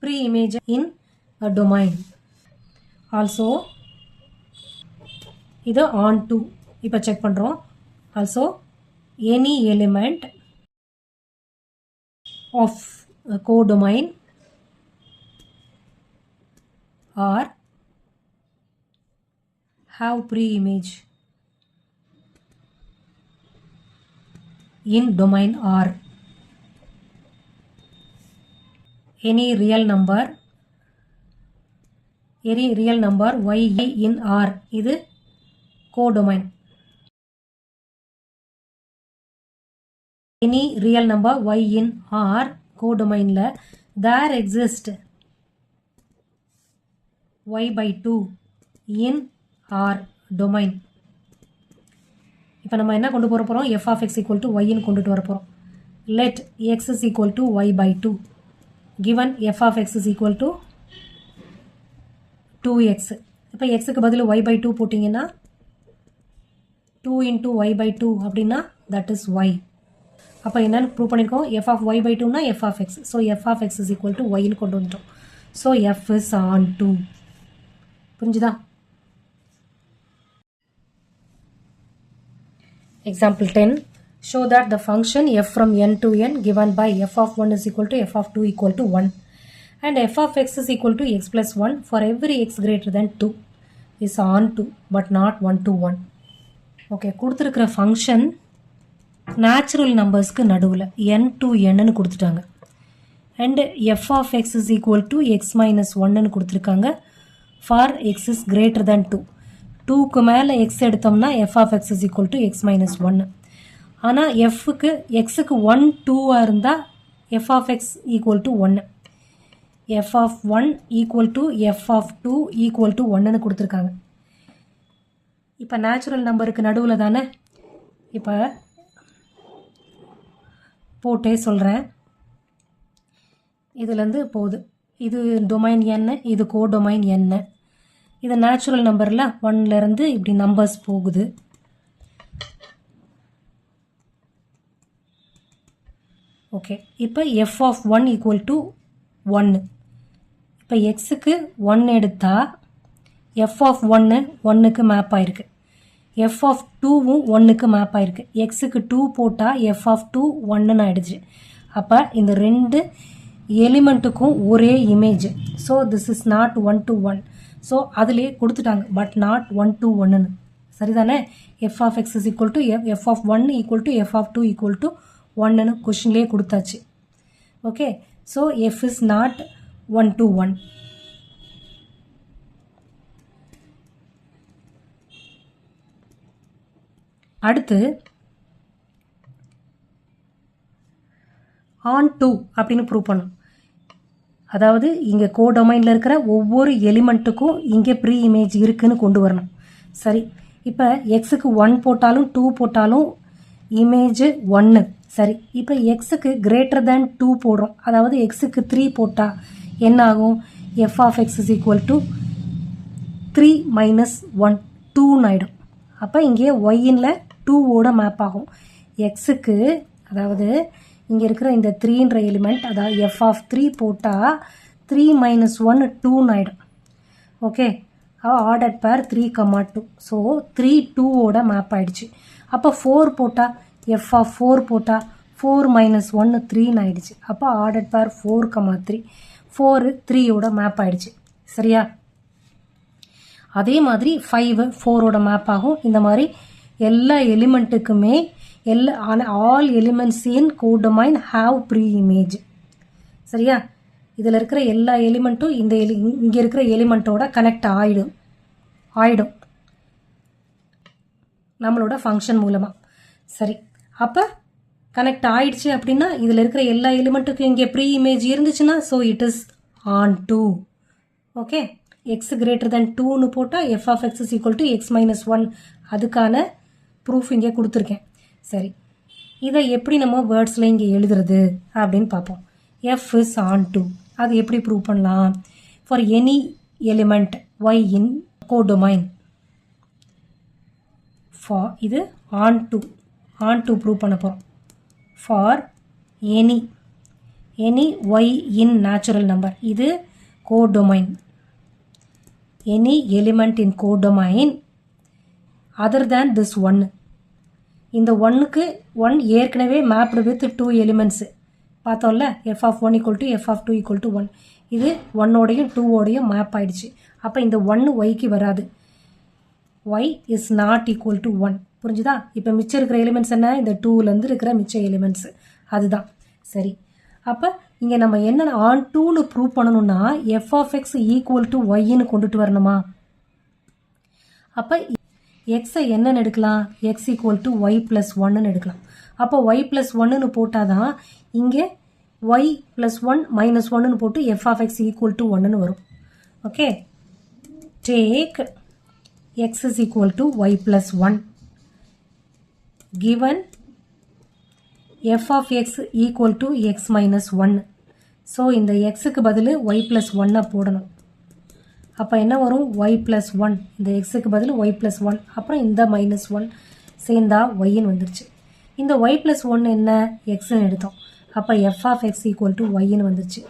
pre image in domain. Also இது ஆன் டூ இப்போ செக் பண்ணுறோம். Also any element of codomain or have pre-image in domain R. Any real number y in R இது codomain. Any real number y in R codomainல there exist y/2 in R domain. இப்போ நம்ம என்ன கொண்டு போகிறோம்? f of x = y ன்னு கொண்டுட்டு வர போகிறோம். let x is equal to y/2. given f of x is equal to 2x. இப்போ xக்கு பதில் y/2 போட்டிங்கன்னா 2 × y/2 அப்படின்னா that is y. அப்போ என்னன்னு ப்ரூவ் பண்ணியிருக்கோம்? f of y/2னா f of x. So f of x is equal to y ன்னு கொண்டு வந்துட்டோம். So f is on 2. புரிஞ்சுதா? Example 10. Show that the function f from n to n given by f of 1 is equal to f of 2 equal to 1 and f of x is equal to x plus 1 for every x greater than 2 is on 2 but not 1 to 1. Okay, கொடுத்துருக்கிற function natural நம்பர்ஸ்க்கு நடுவில் n to nன்னு கொடுத்துட்டாங்க. and f of x is equal to x minus 1ன்னு கொடுத்துருக்காங்க for x is greater than 2. 2க்கு மேலே x எடுத்தோம்னா f of x is equal to x minus 1. ஆனால் xக்கு 1 2 இருந்தால் f of x equal to 1. f of 1 equal to f of 2 equal to 1ன்னு கொடுத்துருக்காங்க. இப்போ natural நம்பருக்கு நடுவில் தானே, இப்போ போட்டே சொல்கிறேன். இதுலேருந்து போகுது, இது டொமைன் என்ன, இது கோடொமைன் என்ன. இது நேச்சுரல் நம்பரில் 1லேருந்து இப்படி நம்பர்ஸ் போகுது. ஓகே, இப்போ எஃப் ஆஃப் 1 ஈக்குவல் டு 1. இப்போ எக்ஸுக்கு 1 எடுத்தால் எஃப் ஆஃப் 1க்கு மேப் ஆயிருக்கு. எஃப் ஆஃப் 2வும் 1க்கு மேப் ஆயிருக்கு. எக்ஸுக்கு 2 போட்டால் எஃப் ஆஃப் 2 1ன்னு ஆயிடுச்சு. அப்போ இந்த ரெண்டு எலிமெண்ட்டுக்கும் ஒரே image. So this is not 1 to 1. So அதிலே கொடுத்துட்டாங்க, பட் நாட் 1 to 1ன்னு. சரிதானே? F of X is equal to F of 1 equal to F of 2 equal to 1ன்னு கொஷின்லேயே கொடுத்தாச்சு. Okay, so F is not 1 to 1. அடுத்து ஆன் டூ அப்படின்னு prove பண்ணும். அதாவது இங்கே கோடொமைனில் இருக்கிற ஒவ்வொரு எலிமெண்ட்டுக்கும் இங்கே ப்ரீ இமேஜ் இருக்குன்னு கொண்டு வரணும். சரி, இப்போ எக்ஸுக்கு 1 போட்டாலும் 2 போட்டாலும் இமேஜ் 1. சரி, இப்போ எக்ஸுக்கு கிரேட்டர் தேன் 2 போடுறோம். அதாவது எக்ஸுக்கு 3 போட்டால் என்ன ஆகும்? F of X is equal to 3 minus 1 2ன்னு ஆகிடும். அப்போ இங்கே ஒய்யின்ல 2வோட மேப் ஆகும். எக்ஸுக்கு, அதாவது இங்கே இருக்கிற இந்த 3ன்ற எலிமெண்ட், அதாவது எஃப் ஆஃப் 3 போட்டால் 3 மைனஸ் 1 2ன்னு ஆகிடும். ஓகே, ஆர்டர் பேர் 3, 2. ஸோ 3 2வோட மேப் ஆகிடுச்சு. அப்போ 4 போட்டால் எஃப் ஆஃப் 4 போட்டால் 4 மைனஸ் 1 3ன்னு ஆகிடுச்சு. அப்போ ஆர்டர் பேர் 4, 3. 4 3யோட மேப் ஆகிடுச்சு. சரியா? அதே மாதிரி 5 4ஓட மேப் ஆகும். இந்த மாதிரி எல்லா எலிமெண்ட்டுக்குமே all elements in codomain have pre image. சரியா? இதில் இருக்கிற எல்லா எலிமெண்ட்டும் இங்கே இருக்கிற எலிமெண்ட்டோட கனெக்ட் ஆகிடும் நம்மளோட ஃபங்க்ஷன் மூலமாக. சரி, அப்போ கனெக்ட் ஆயிடுச்சு அப்படின்னா இதில் இருக்கிற எல்லா எலிமெண்ட்டுக்கும் இங்கே ப்ரீ இமேஜ் இருந்துச்சுன்னா so it is onto. Okay, x greater than 2ன்னு போட்டால் f of X is equal to x minus 1. அதுக்கான ப்ரூஃப் இங்கே கொடுத்துருக்கேன். சரி, இதை எப்படி நம்ம வேர்ட்ஸில் இங்கே எழுதுறது அப்படின்னு பார்ப்போம். எஃப் இஸ் ஆன் டூ, அது எப்படி ப்ரூவ் பண்ணலாம்? For any element y in codomain, for இது ஆன் டூ ப்ரூவ் பண்ண போகிறோம். For any y in natural number, இது codomain. Any element in codomain other than this 1. இந்த 1க்கு 1 ஏற்கனவே மேப்டு வித் 2 எலிமெண்ட்ஸு பார்த்தோம்ல. F of 1 equal to F of 2 equal to 1. இது 1ஓடையும் 2ஓடையும் map ஆயிடுச்சு. அப்போ இந்த 1 ஒய்க்கு வராது. Y is not equal to 1. புரிஞ்சுதா? இப்போ மிச்சம் இருக்கிற எலிமெண்ட்ஸ் என்ன? இந்த 2லேருந்து இருக்கிற மிச்ச எலிமெண்ட்ஸு அதுதான். சரி, அப்போ இங்கே நம்ம என்ன ஆன் 2ன்னு ப்ரூவ் பண்ணணும்னா f of x equal to ஒய்ன்னு கொண்டுட்டு வரணுமா? அப்போ எக்ஸை என்னன்னு எடுக்கலாம்? X equal to y plus 1ன்னு எடுக்கலாம். அப்போ ஒய் ப்ளஸ் 1ன்னு போட்டால் தான் இங்கே ஒய் ப்ளஸ் 1 மைனஸ் 1ன்னு போட்டு f of x equal to 1ன்னு வரும். Okay, take x is equal to y plus 1 given f of x equal to x minus 1. So இந்த எக்ஸுக்கு பதில் ஒய் ப்ளஸ் 1 போடணும். அப்போ என்ன வரும்? Y plus 1. இந்த எக்ஸுக்கு பதில் ஒய் ப்ளஸ் 1, அப்புறம் இந்த மைனஸ் 1 சேர்ந்தா ஒய்ன்னு வந்துருச்சு. இந்த ஒய் ப்ளஸ் 1 என்ன? எக்ஸ்ன்னு எடுத்தோம். அப்போ F of x equal to ஒய்ன்னு வந்துருச்சு.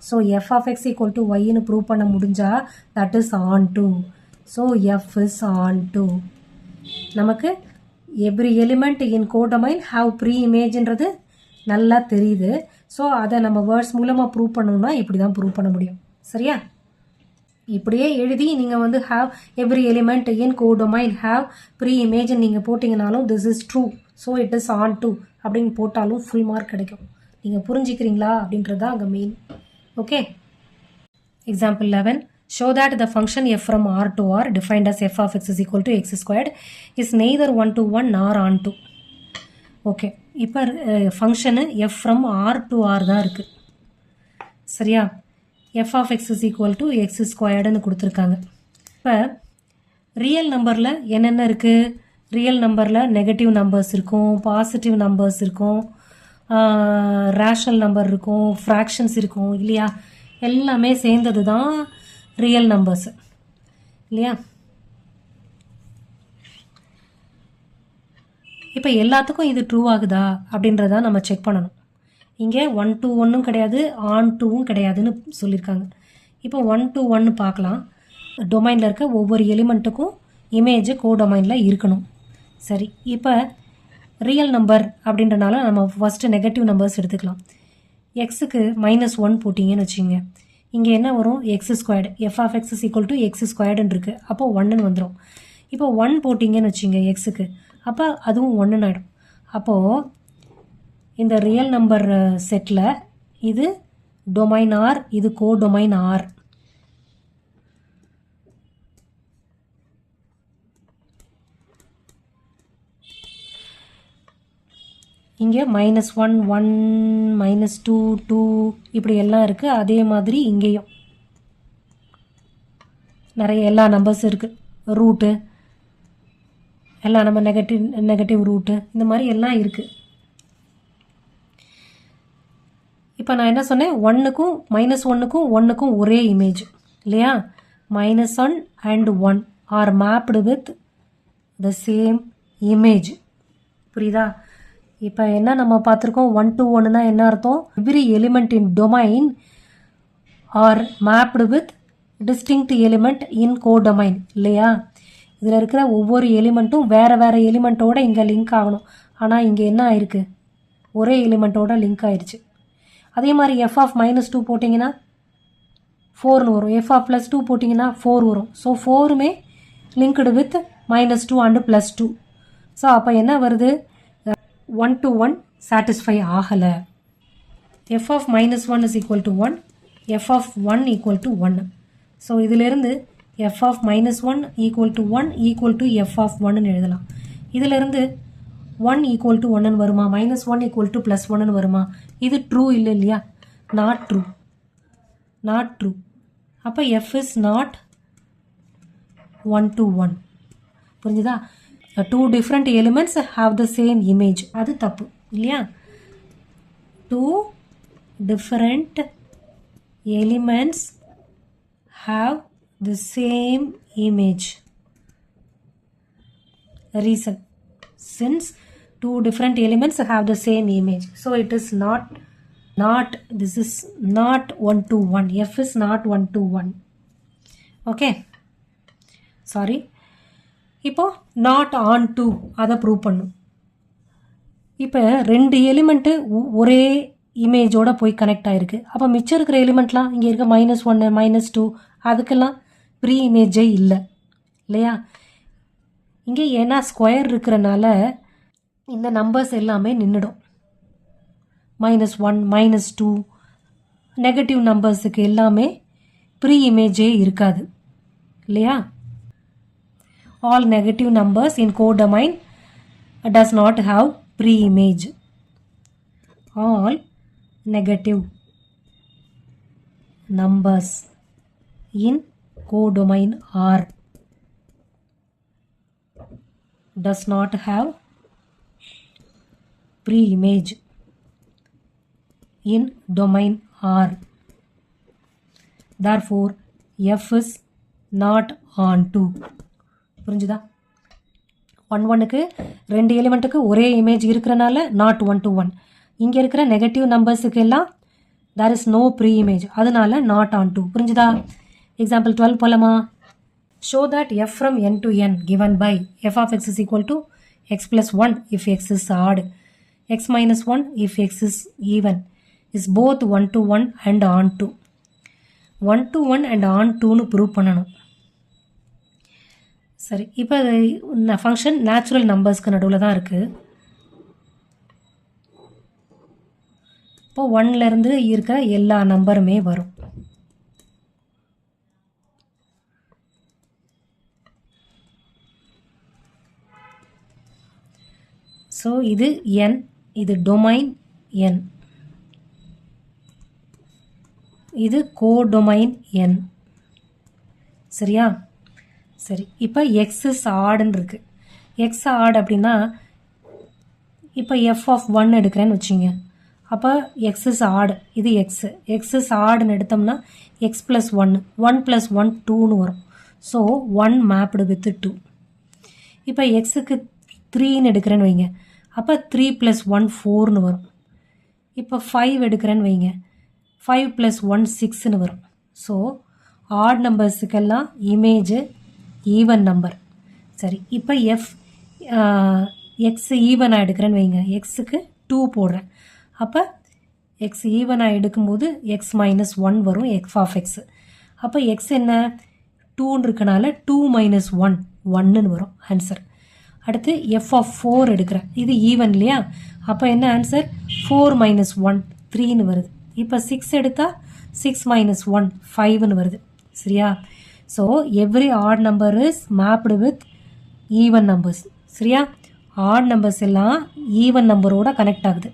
So f of x equal to ஒய்ன்னு ப்ரூவ் பண்ண முடிஞ்சால் that is onto. So F is onto. நமக்கு every element in codomain have pre இமேஜ்ன்றது நல்லா தெரியுது. ஸோ அதை நம்ம வேர்ட்ஸ் மூலமாக ப்ரூவ் பண்ணணும்னா இப்படி தான் ப்ரூவ் பண்ண முடியும். சரியா? இப்படியே எழுதி நீங்கள் வந்து have every element in codomain have pre image நீங்கள் போட்டிங்கனாலும் this is true, so it is onto அப்படின்னு போட்டாலும் ஃபுல் மார்க் கிடைக்கும். நீங்கள் புரிஞ்சிக்கிறீங்களா அப்படின்றது தான் அங்கே main. Okay, example 11. Show that the function f from R to R defined as f of x is equal to x squared is neither 1 to 1 nor on to. Okay, இப்போ function f from R to R தான் இருக்குது. சரியா? f of x is equal to x squaredன்னு கொடுத்துருக்காங்க. இப்போ real நம்பரில் என்னென்ன இருக்குது? Real நம்பரில் நெகட்டிவ் நம்பர்ஸ் இருக்கும், பாசிட்டிவ் நம்பர்ஸ் இருக்கும், ரேஷனல் நம்பர் இருக்கும், ஃப்ராக்ஷன்ஸ் இருக்கும் இல்லையா? எல்லாமே சேர்ந்தது தான் ரியல் நம்பர்ஸ் இல்லையா? இப்போ எல்லாத்துக்கும் இது ட்ரூ ஆகுதா அப்படின்றத நம்ம செக் பண்ணணும். இங்கே 1 to 1 கிடையாது, on 2வும் கிடையாதுன்னு சொல்லியிருக்காங்க. இப்போ 1 to 1 பார்க்கலாம். டொமைனில் இருக்க ஒவ்வொரு எலிமெண்ட்டுக்கும் இமேஜ் கோடொமைனில் இருக்கணும். சரி, இப்போ ரியல் நம்பர் அப்படின்றனால நம்ம ஃபஸ்ட்டு நெகட்டிவ் நம்பர்ஸ் எடுத்துக்கலாம். எக்ஸுக்கு -1 போட்டிங்கன்னு வச்சுங்க, இங்கே என்ன வரும்? X squared. F of X is equal to x ஸ்கொயர்டுன்னு இருக்குது. அப்போது 1ன்னு வந்துடும். இப்போ 1 போட்டிங்கன்னு வச்சுங்க எக்ஸுக்கு, அப்போ அதுவும் 1ன்னு ஆகிடும். அப்போது இந்த ரியல் நம்பர் செட்டில் இது டொமைன் ஆர், இது கோடொமைன் ஆர். இங்கே -1 1 -2 2 இப்படி எல்லாம் இருக்குது. அதே மாதிரி இங்கேயும் நிறைய எல்லா நம்பர்ஸ் இருக்குது. ரூட்டு எல்லாம் நம்ம நெகட்டிவ் ரூட்டு இந்த மாதிரி எல்லாம் இருக்குது. இப்போ நான் என்ன சொன்னேன்? 1க்கும் -1க்கும் 1க்கும் ஒரே இமேஜ் இல்லையா? -1 and 1 are mapped with the same image. புரியுதா? இப்போ என்ன நம்ம பார்த்துருக்கோம்? 1 to 1னா என்ன அர்த்தம்? Every element in domain are mapped with distinct element in codomain இல்லையா? இதில் இருக்கிற ஒவ்வொரு எலிமெண்ட்டும் வேறு வேறு எலிமெண்ட்டோட இங்கே லிங்க் ஆகணும். ஆனால் இங்கே என்ன ஆயிருக்கு? ஒரே எலிமெண்ட்டோட லிங்க் ஆயிடுச்சு. அதே மாதிரி எஃப் ஆஃப் -2 போட்டிங்கன்னா 4ன்னு வரும். எஃப் ஆஃப் +2 போட்டிங்கன்னா 4 வரும். ஸோ 4மே லிங்க்டு வித் -2 அண்டு +2. ஸோ அப்போ என்ன வருது? 1 to 1 சாட்டிஸ்ஃபை ஆகலை. F of -1 is equal to 1, f of 1 equal to 1. So இதிலிருந்து f of -1 equal to 1 equal to F of 1ன்னு எழுதலாம். இதிலிருந்து 1 ஈக்குவல் டு 1ன்னு வருமா? -1 ஈக்குவல் டு +1ன்னு வருமா? இது ட்ரூ இல்லை இல்லையா? Not true, not true. அப்போ எஃப் இஸ் நாட் 1 to 1. புரிஞ்சுதா? 2 different elements have the same image. அது தப்பு இல்லையா? 2 different elements have the same image. Reason, since 2 different elements have the same image, so it is not this is not 1 to 1. F is not 1 to 1. Okay, sorry. இப்போ not on two அதை prove பண்ணும். இப்போ 2 element ஒரே இமேஜோடு போய் connect ஆகிருக்கு. அப்போ மிச்சம் இருக்கிற எலிமெண்ட்லாம் இங்கே இருக்க -1 -2 அதுக்கெல்லாம் ப்ரீ இமேஜே இல்லை இல்லையா? இங்கே ஏன்னா ஸ்கொயர் இருக்கிறனால இந்த நம்பர்ஸ் எல்லாமே நின்றுடும். -1 -2 நெகட்டிவ் நம்பர்ஸுக்கு எல்லாமே ப்ரீ இமேஜே இருக்காது இல்லையா? All negative numbers in codomain does not have pre-image. All negative numbers in codomain R does not have pre-image in domain R. Therefore, F is not onto. புரிஞ்சுதா? 1 2 எலிமெண்ட்டுக்கு ஒரே image இருக்கிறனால not 1 to 1. இங்கே இருக்கிற negative நம்பர்ஸுக்கு எல்லாம் there is no pre image, அதனால not onto. புரிஞ்சுதா? Example 12 போலாமா? Show that F from n to n given by F of X is equal to X plus 1 if X is odd, X -1 if X is even, is both 1 to 1 and onto. 1 to 1 and on டூன்னு prove பண்ணணும். சரி, இப்போ இந்த function natural நம்பர்ஸ்க்கு நடுவில் தான் இருக்குது. இப்போ 1லேருந்து இருக்கிற எல்லா நம்பருமே வரும். ஸோ இது n, இது டொமைன் n, இது கோடொமைன் n. சரியா? சரி, இப்போ எக்ஸ் இஸ் ஆடுன்னு இருக்கு. எக்ஸ் ஆட் அப்படின்னா இப்போ எஃப் ஆஃப் 1 எடுக்கிறேன்னு வச்சுங்க. அப்போ எக்ஸ் இஸ் ஆடு, இது எக்ஸு. எக்ஸ் இஸ் ஆடுன்னு எடுத்தோம்னா எக்ஸ் ப்ளஸ் 1, 1 + 1 2ன்னு வரும். So 1 mapped with 2. இப்போ எக்ஸுக்கு 3ன்னு எடுக்கிறேன்னு வைங்க. அப்போ 3 + 1 4ன்னு வரும். இப்போ 5 எடுக்கிறேன்னு வைங்க. 5 + 1 6ன்னு வரும். ஸோ ஆட் நம்பர்ஸுக்கெல்லாம் இமேஜு ஈவன் நம்பர். சரி, இப்போ எக்ஸ் ஈவனாக எடுக்கிறேன்னு வைங்க. எக்ஸுக்கு 2 போடுறேன். அப்போ எக்ஸ் ஈவனாக எடுக்கும்போது எக்ஸ் - 1 வரும் எஃப் ஆஃப் எக்ஸு. அப்போ எக்ஸ் என்ன 2ன்னு இருக்கனால 2 - 1 1ன்னு வரும் ஆன்சர். அடுத்து எஃப் ஆஃப் 4 எடுக்கிறேன். இது ஈவன் இல்லையா? அப்போ என்ன ஆன்சர் 4 - 1 3ன்னு வருது. இப்போ 6 எடுத்தால் 6 - 1 5ன்னு வருது. சரியா? So every add number is mapped with even numbers. சரியா? ஆட் நம்பர்ஸ் எல்லாம் ஈவன் நம்பரோட கனெக்ட் ஆகுது.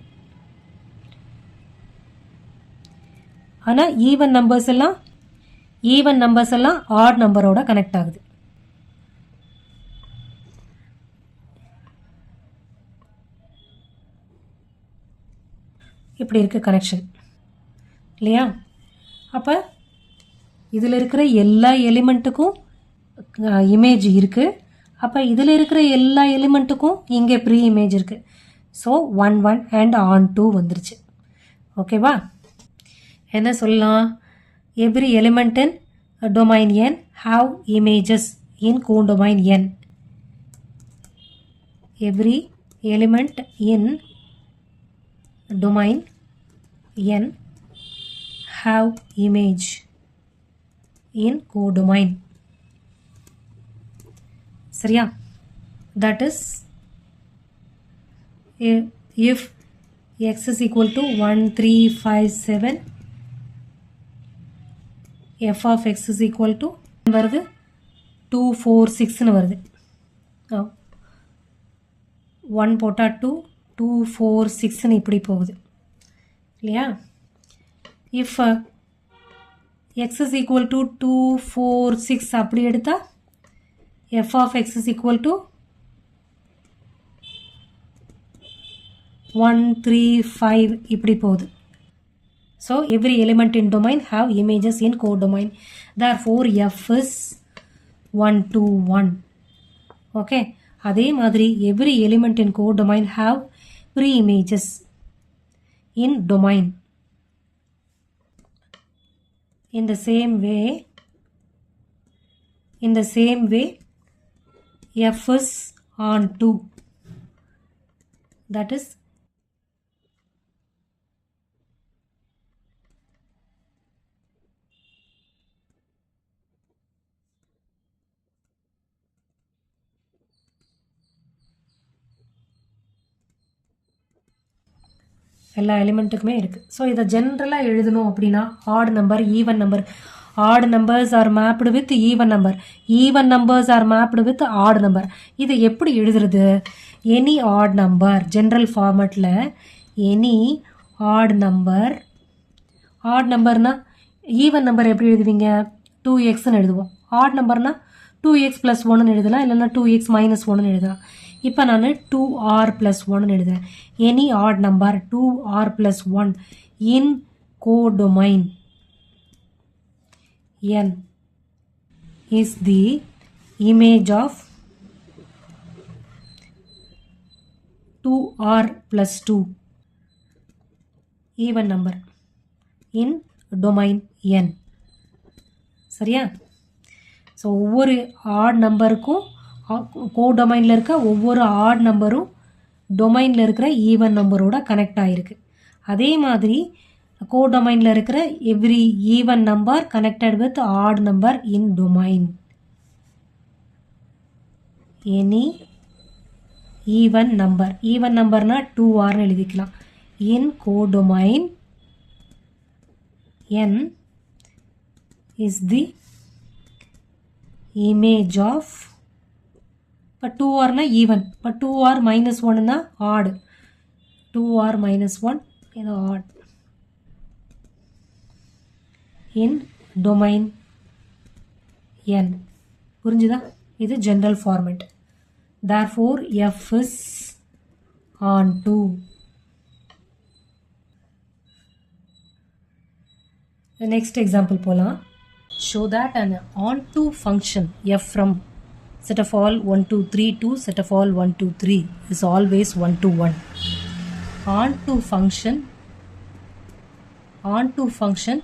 ஆனால் ஈவன் நம்பர்ஸ் எல்லாம் ஆட் நம்பரோட கனெக்ட் ஆகுது. இப்படி இருக்குது கனெக்ஷன் இல்லையா? அப்போ இதில் இருக்கிற எல்லா எலிமெண்ட்டுக்கும் இமேஜ் இருக்குது. அப்போ இதில் இருக்கிற எல்லா எலிமெண்ட்டுக்கும் இங்கே ப்ரீ இமேஜ் இருக்குது. ஸோ 1 1 அண்ட் ஆன் 2 வந்துருச்சு. ஓகேவா? என்ன சொல்லலாம்? Every element in domain n have images in codomain n. Every element in domain n have image in codomain. சரியா? That is if x is equal to 1 3 5 7, f of x is equal to வருது 2 4 6ன்னு வருது. 1 போட்டால் 2 2 4 6ன்னு இப்படி போகுது இல்லையா? if x is equal to 2 4 6 அப்படி எடுத்தால் f of x is equal to 1 3 5 இப்படி போகுது. So every element in domain have images in codomain. Therefore f is 1 2 1. Okay. அதே மாதிரி every element in codomain have pre-images in domain. In the same way f is on 2. That is எல்லா எலிமெண்ட்டுக்குமே இருக்குது. So இதை ஜென்ரலாக எழுதணும் அப்படின்னா add number even number. Odd numbers are mapped with even number. Even numbers are mapped with odd number. இதை எப்படி எழுதுறது? Any add number general ஃபார்மேட்டில் எனி ஆட் நம்பர்னா ஈவன் நம்பர் எப்படி எழுதுவீங்க? 2xன்னு எழுதுவோம். ஆட் நம்பர்னா 2x + 1ன்னு எழுதலாம், இல்லைன்னா 2x - 1ன்னு எழுதலாம். இப்போ நான் 2r + 1ன்னு எழுதுறேன். Any add number 2r + 1 in codomain n is the image of 2r + 2 even number in domain n. சரியா? ஸோ ஒவ்வொரு ஆட் நம்பருக்கும் கோடொமைனில் இருக்க ஒவ்வொரு ஆட் நம்பரும் டொமைனில் இருக்கிற ஈவன் நம்பரோட கனெக்ட் ஆகிருக்கு. அதே மாதிரி கோடொமைனில் இருக்கிற every even number connected with odd number in domain. Any even நம்பர்னா 2rன்னு எழுதிக்கலாம். In codomain n is the image of, இப்போ 2r னா ஈவன், இப்போ 2r minus 1 னா odd, 2r minus 1 இது odd in domain n. புரிஞ்சுதா? இது general format. Therefore f is onto. The next example போலாம். Show that an onto function f from set of all 1 to 3 to set of all 1 to 3 is always 1 to 1. Onto function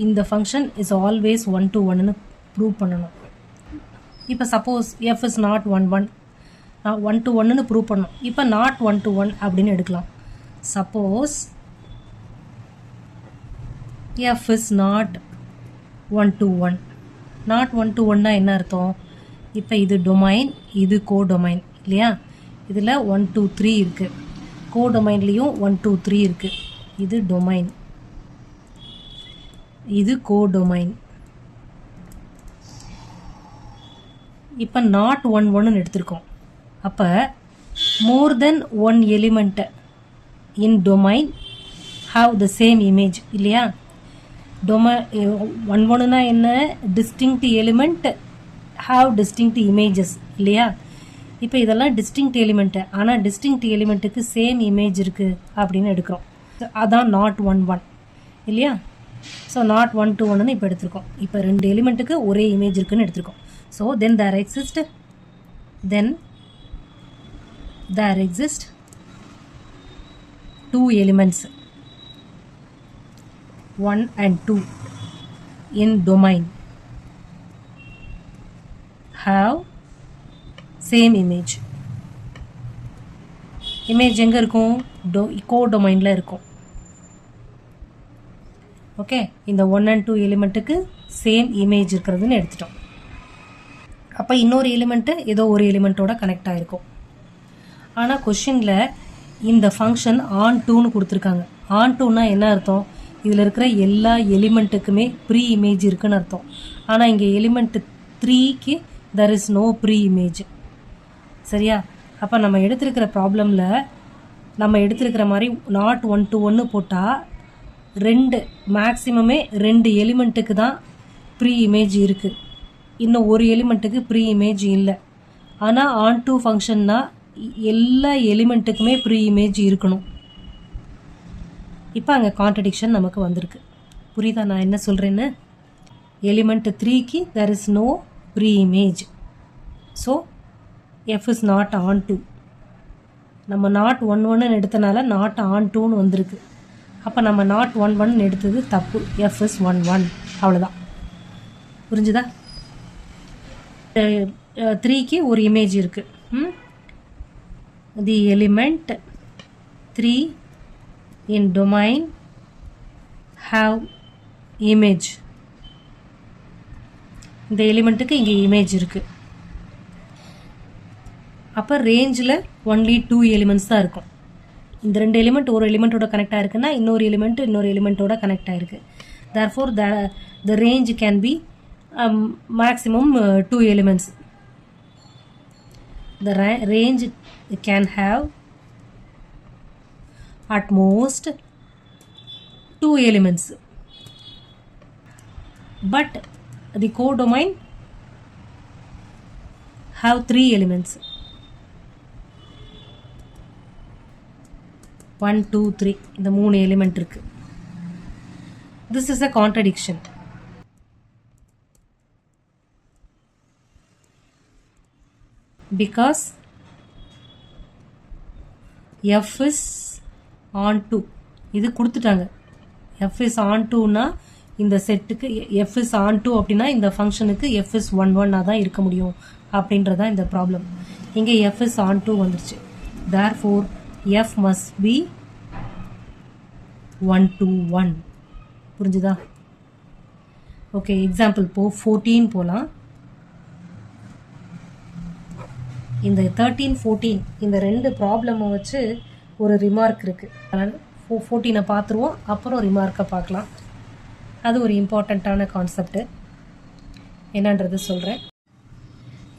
இந்த function is always 1 to 1 னு prove பண்ணணும். இப்போ suppose f is not 1 1, 1 to 1 னு prove பண்ணணும். இப்போ not 1 to 1 அப்படின்னு எடுக்கலாம். Suppose f is not 1 to 1. not 1 to 1 னா என்ன அர்த்தம்? இப்போ இது டொமைன், இது கோடொமைன் இல்லையா? இதில் 1 2 3 இருக்குது. கோடொமைன்லேயும் 1 2 3 இருக்குது. இது டொமைன், இது கோடொமைன். இப்போ நாட் 1 1ன்னு எடுத்திருக்கோம். அப்போ மோர் தென் 1 element in domain have the same image இல்லையா? டொமைன் 1 1னா என்ன? Distinct element have distinct images இல்லையா? இப்போ இதெல்லாம் டிஸ்டிங்க்ட் எலிமெண்ட்டு, ஆனால் டிஸ்டிங்க்ட் எலிமெண்ட்டுக்கு சேம் இமேஜ் இருக்குது அப்படின்னு எடுக்கிறோம். அதான் நாட் 1 1 இல்லையா? ஸோ நாட் 1 to 1ன்னு இப்போ எடுத்திருக்கோம். இப்போ 2 எலிமெண்ட்டுக்கு ஒரே இமேஜ் இருக்குன்னு எடுத்திருக்கோம். So then there exist 2 elements 1 and 2 in domain have same image. image எங்கே இருக்கும்? கோடொமைனில் இருக்கும். ஓகே, இந்த 1 and 2 எலிமெண்ட்டுக்கு சேம் இமேஜ் இருக்கிறதுன்னு எடுத்துட்டோம். அப்போ இன்னொரு எலிமெண்ட்டு ஏதோ ஒரு எலிமெண்ட்டோட கனெக்ட் ஆகிருக்கும். ஆனால் கொஷினில் இந்த ஃபங்க்ஷன் ஆன் டூன்னு கொடுத்துருக்காங்க. ஆன் டூன்னா என்ன அர்த்தம்? இதில் இருக்கிற எல்லா எலிமெண்ட்டுக்குமே ப்ரீ இமேஜ் இருக்குன்னு அர்த்தம். ஆனால் இங்கே எலிமெண்ட் 3க்கு there is no pre image. சரியா? அப்போ நம்ம எடுத்திருக்கிற ப்ராப்ளமில் நம்ம எடுத்திருக்கிற மாதிரி நாட் 1 to 1 போட்டால் மேக்ஸிமமே 2 எலிமெண்ட்டுக்கு தான் ப்ரீ இமேஜ் இருக்குது. இன்னும் ஒரு எலிமெண்ட்டுக்கு ப்ரீ இமேஜ் இல்லை. ஆனால் ஆன் டூ ஃபங்க்ஷன்னா எல்லா எலிமெண்ட்டுக்குமே ப்ரீ இமேஜ் இருக்கணும். இப்போ அங்கே கான்ட்ரடிக்ஷன் நமக்கு வந்திருக்கு. புரியுதா நான் என்ன சொல்கிறேன்னு? எலிமெண்ட் 3க்கு there is no pre image. So F is not onto. நம்ம நாட் 1 1ன்னு எடுத்தனால நாட் ஆன் டூன்னு வந்திருக்கு. அப்போ நம்ம நாட் 1 1ன்னு எடுத்தது தப்பு. F is 1 1. அவ்வளோதான். புரிஞ்சுதா? 3க்கு ஒரு இமேஜ் இருக்குது. The element 3 in domain have image. இந்த எலிமெண்ட்டுக்கு இங்கே இமேஜ் இருக்குது. அப்போ ரேஞ்சில் ஒன்லி 2 எலிமெண்ட்ஸ் தான் இருக்கும். இந்த 2 எலிமெண்ட் ஒரு எலிமெண்ட்டோட கனெக்ட் ஆகிருக்குன்னா இன்னொரு எலிமெண்ட்டோட கனெக்ட் ஆகிருக்கு. therefore the range can be maximum 2 elements. the range can have at most 2 elements, but the codomain have 3 elements. 1 2 3 இந்த 3 எலிமெண்ட் இருக்கு. this is a contradiction. because f is on 2 இது கொடுத்துட்டாங்க. f is on 2னா இந்த செட்டுக்கு f is on 2 அப்படின்னா இந்த ஃபங்க்ஷனுக்கு f is 1 1 தான் இருக்க முடியும் அப்படின்றதான் இந்த ப்ராப்ளம். இங்கே f is on 2 வந்துருச்சு. therefore f must be 1 to 1. புரிஞ்சுதா? ஓகே, எக்ஸாம்பிள் 14 போகலாம். இந்த 13 14 இந்த 2 ப்ராப்ளமை வச்சு ஒரு ரிமார்க் இருக்குது. அதனால் 14 பார்த்துருவோம், அப்புறம் ரிமார்க்கை பார்க்கலாம். அது ஒரு இம்பார்ட்டண்ட்டான கான்செப்ட். என்னன்றது சொல்கிறேன்.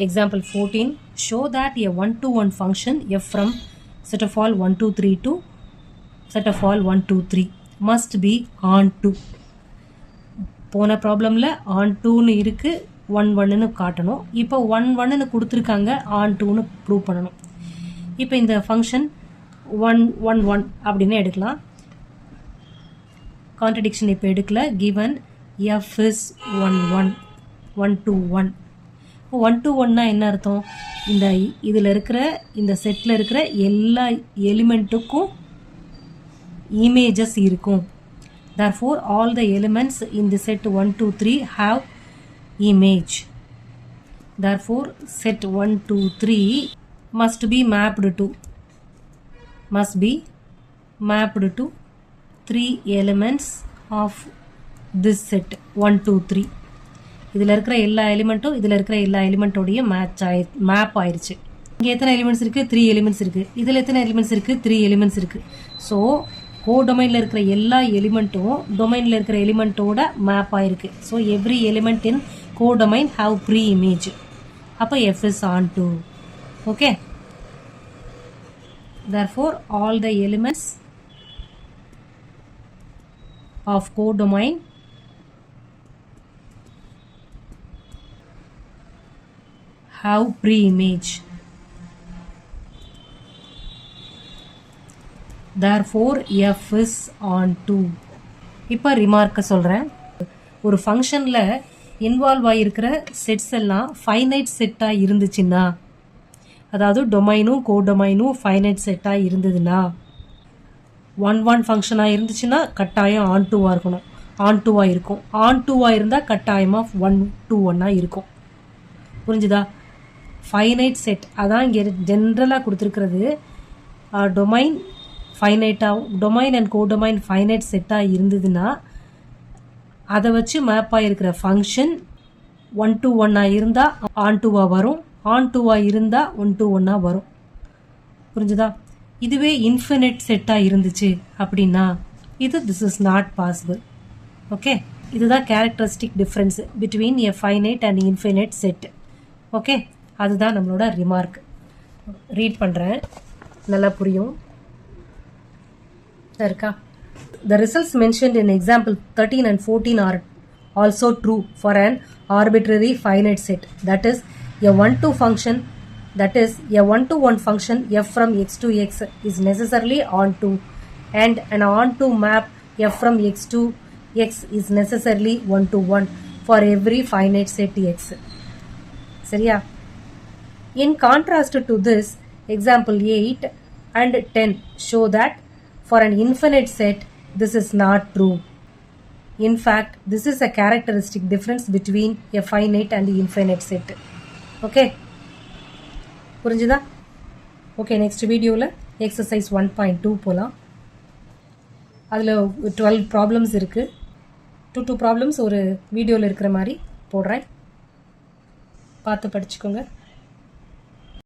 Example 14, show that a 1-to-1 function f from set of all 1 2 3 to set of all 1 2 3 must be on 2. போன ப்ராப்ளமில் on 2ன்னு இருக்குது, 1 1ன்னு காட்டணும். இப்போ 1 1ன்னு கொடுத்துருக்காங்க, on 2ன்னு ப்ரூவ் பண்ணணும். இப்போ இந்த ஃபங்க்ஷன் 1 1 1 அப்படின்னு எடுக்கலாம். கான்ட்ரடிக்ஷன் இப்போ எடுக்கல. given f is 1 1 1 to 1. 1 to 1னா என்ன அர்த்தம்? இதில் இருக்கிற இந்த செட்டில் இருக்கிற எல்லா எலிமெண்ட்டுக்கும் இமேஜஸ் இருக்கும். therefore all the elements in the set 1 2 3 have image. therefore set 1 2 3 must be mapped to 3 elements of this set 1 2 3. இதில் இருக்கிற எல்லா எலிமெண்ட்டும் இதில் இருக்கிற எல்லா எலிமெண்ட்டோடைய மேப் ஆயிடுச்சு. இங்கே எத்தனை எலிமெண்ட்ஸ் இருக்குது? 3 எலிமெண்ட்ஸ் இருக்குது. இதில் எத்தனை எலிமெண்ட்ஸ் இருக்குது? 3 எலிமெண்ட்ஸ் இருக்குது. ஸோ கோடொமைனில் இருக்கிற எல்லா எலிமெண்ட்டும் டொமைனில் இருக்கிற எலிமெண்ட்டோட மேப் ஆயிருக்கு. So every element in codomain have pre image. அப்போ F is onto. Okay, therefore all the elements of codomain have pre-image. therefore f is on 2. இப்போ ரிமார்க்க சொல்கிறேன். ஒரு ஃபங்க்ஷனில் இன்வால்வ் ஆகியிருக்கிற செட்ஸ் எல்லாம் ஃபைனைட் செட்டாக இருந்துச்சுன்னா, அதாவது டொமைனும் கோடொமைனும் ஃபைனைட் செட்டாக இருந்ததுன்னா, 1 1 ஃபங்க்ஷனாக இருந்துச்சுன்னா கட்டாயம் ஆன் 2வாக இருக்கணும். ஆன் 2வாக இருக்கும். ஆன் 2வாக இருந்தால் கட்டாயமாக 1 to 1ஆக இருக்கும். புரிஞ்சுதா? ஃபைனைட் செட் அதான் இங்கே ஜென்ரலாக கொடுத்துருக்கிறது. டொமைன் ஃபைனைட்டாக, டொமைன் அண்ட் கோடொமைன் ஃபைனைட் செட்டாக இருந்ததுன்னா அதை வச்சு மேப் ஆகிருக்கிற ஃபங்க்ஷன் 1 to 1ஆக இருந்தால் ஆன் 2வாக வரும், ஆன் 2வாக இருந்தால் 1 to 1ஆக வரும். புரிஞ்சுதா? இதுவே இன்ஃபினிட் செட்டாக இருந்துச்சு அப்படின்னா this is not possible. Okay, இதுதான் characteristic difference between a finite and infinite set. Okay, அதுதான் நம்மளோட ரிமார்க். ரீட் பண்ணுறேன், நல்லா புரியும். இருக்கா? The results mentioned in example 13 and 14 are also true for an arbitrary finite set. That is, a 1-to function, that is, a 1-to-1 function f from x to x is necessarily onto, and an onto map f from x to x is necessarily 1 to 1 for every finite set x. சரியா? In contrast to this, example 8 and 10 show that for an infinite set, this is not true. In fact, this is a characteristic difference between a finite and infinite set. Okay? புரிஞ்சுதா? Okay, next வீடியோவில் exercise 1.2 போகலாம். அதில் 12 problems இருக்குது. 2 problems ஒரு வீடியோவில் இருக்கிற மாதிரி போடுறேன், பார்த்து படிச்சுக்கோங்க.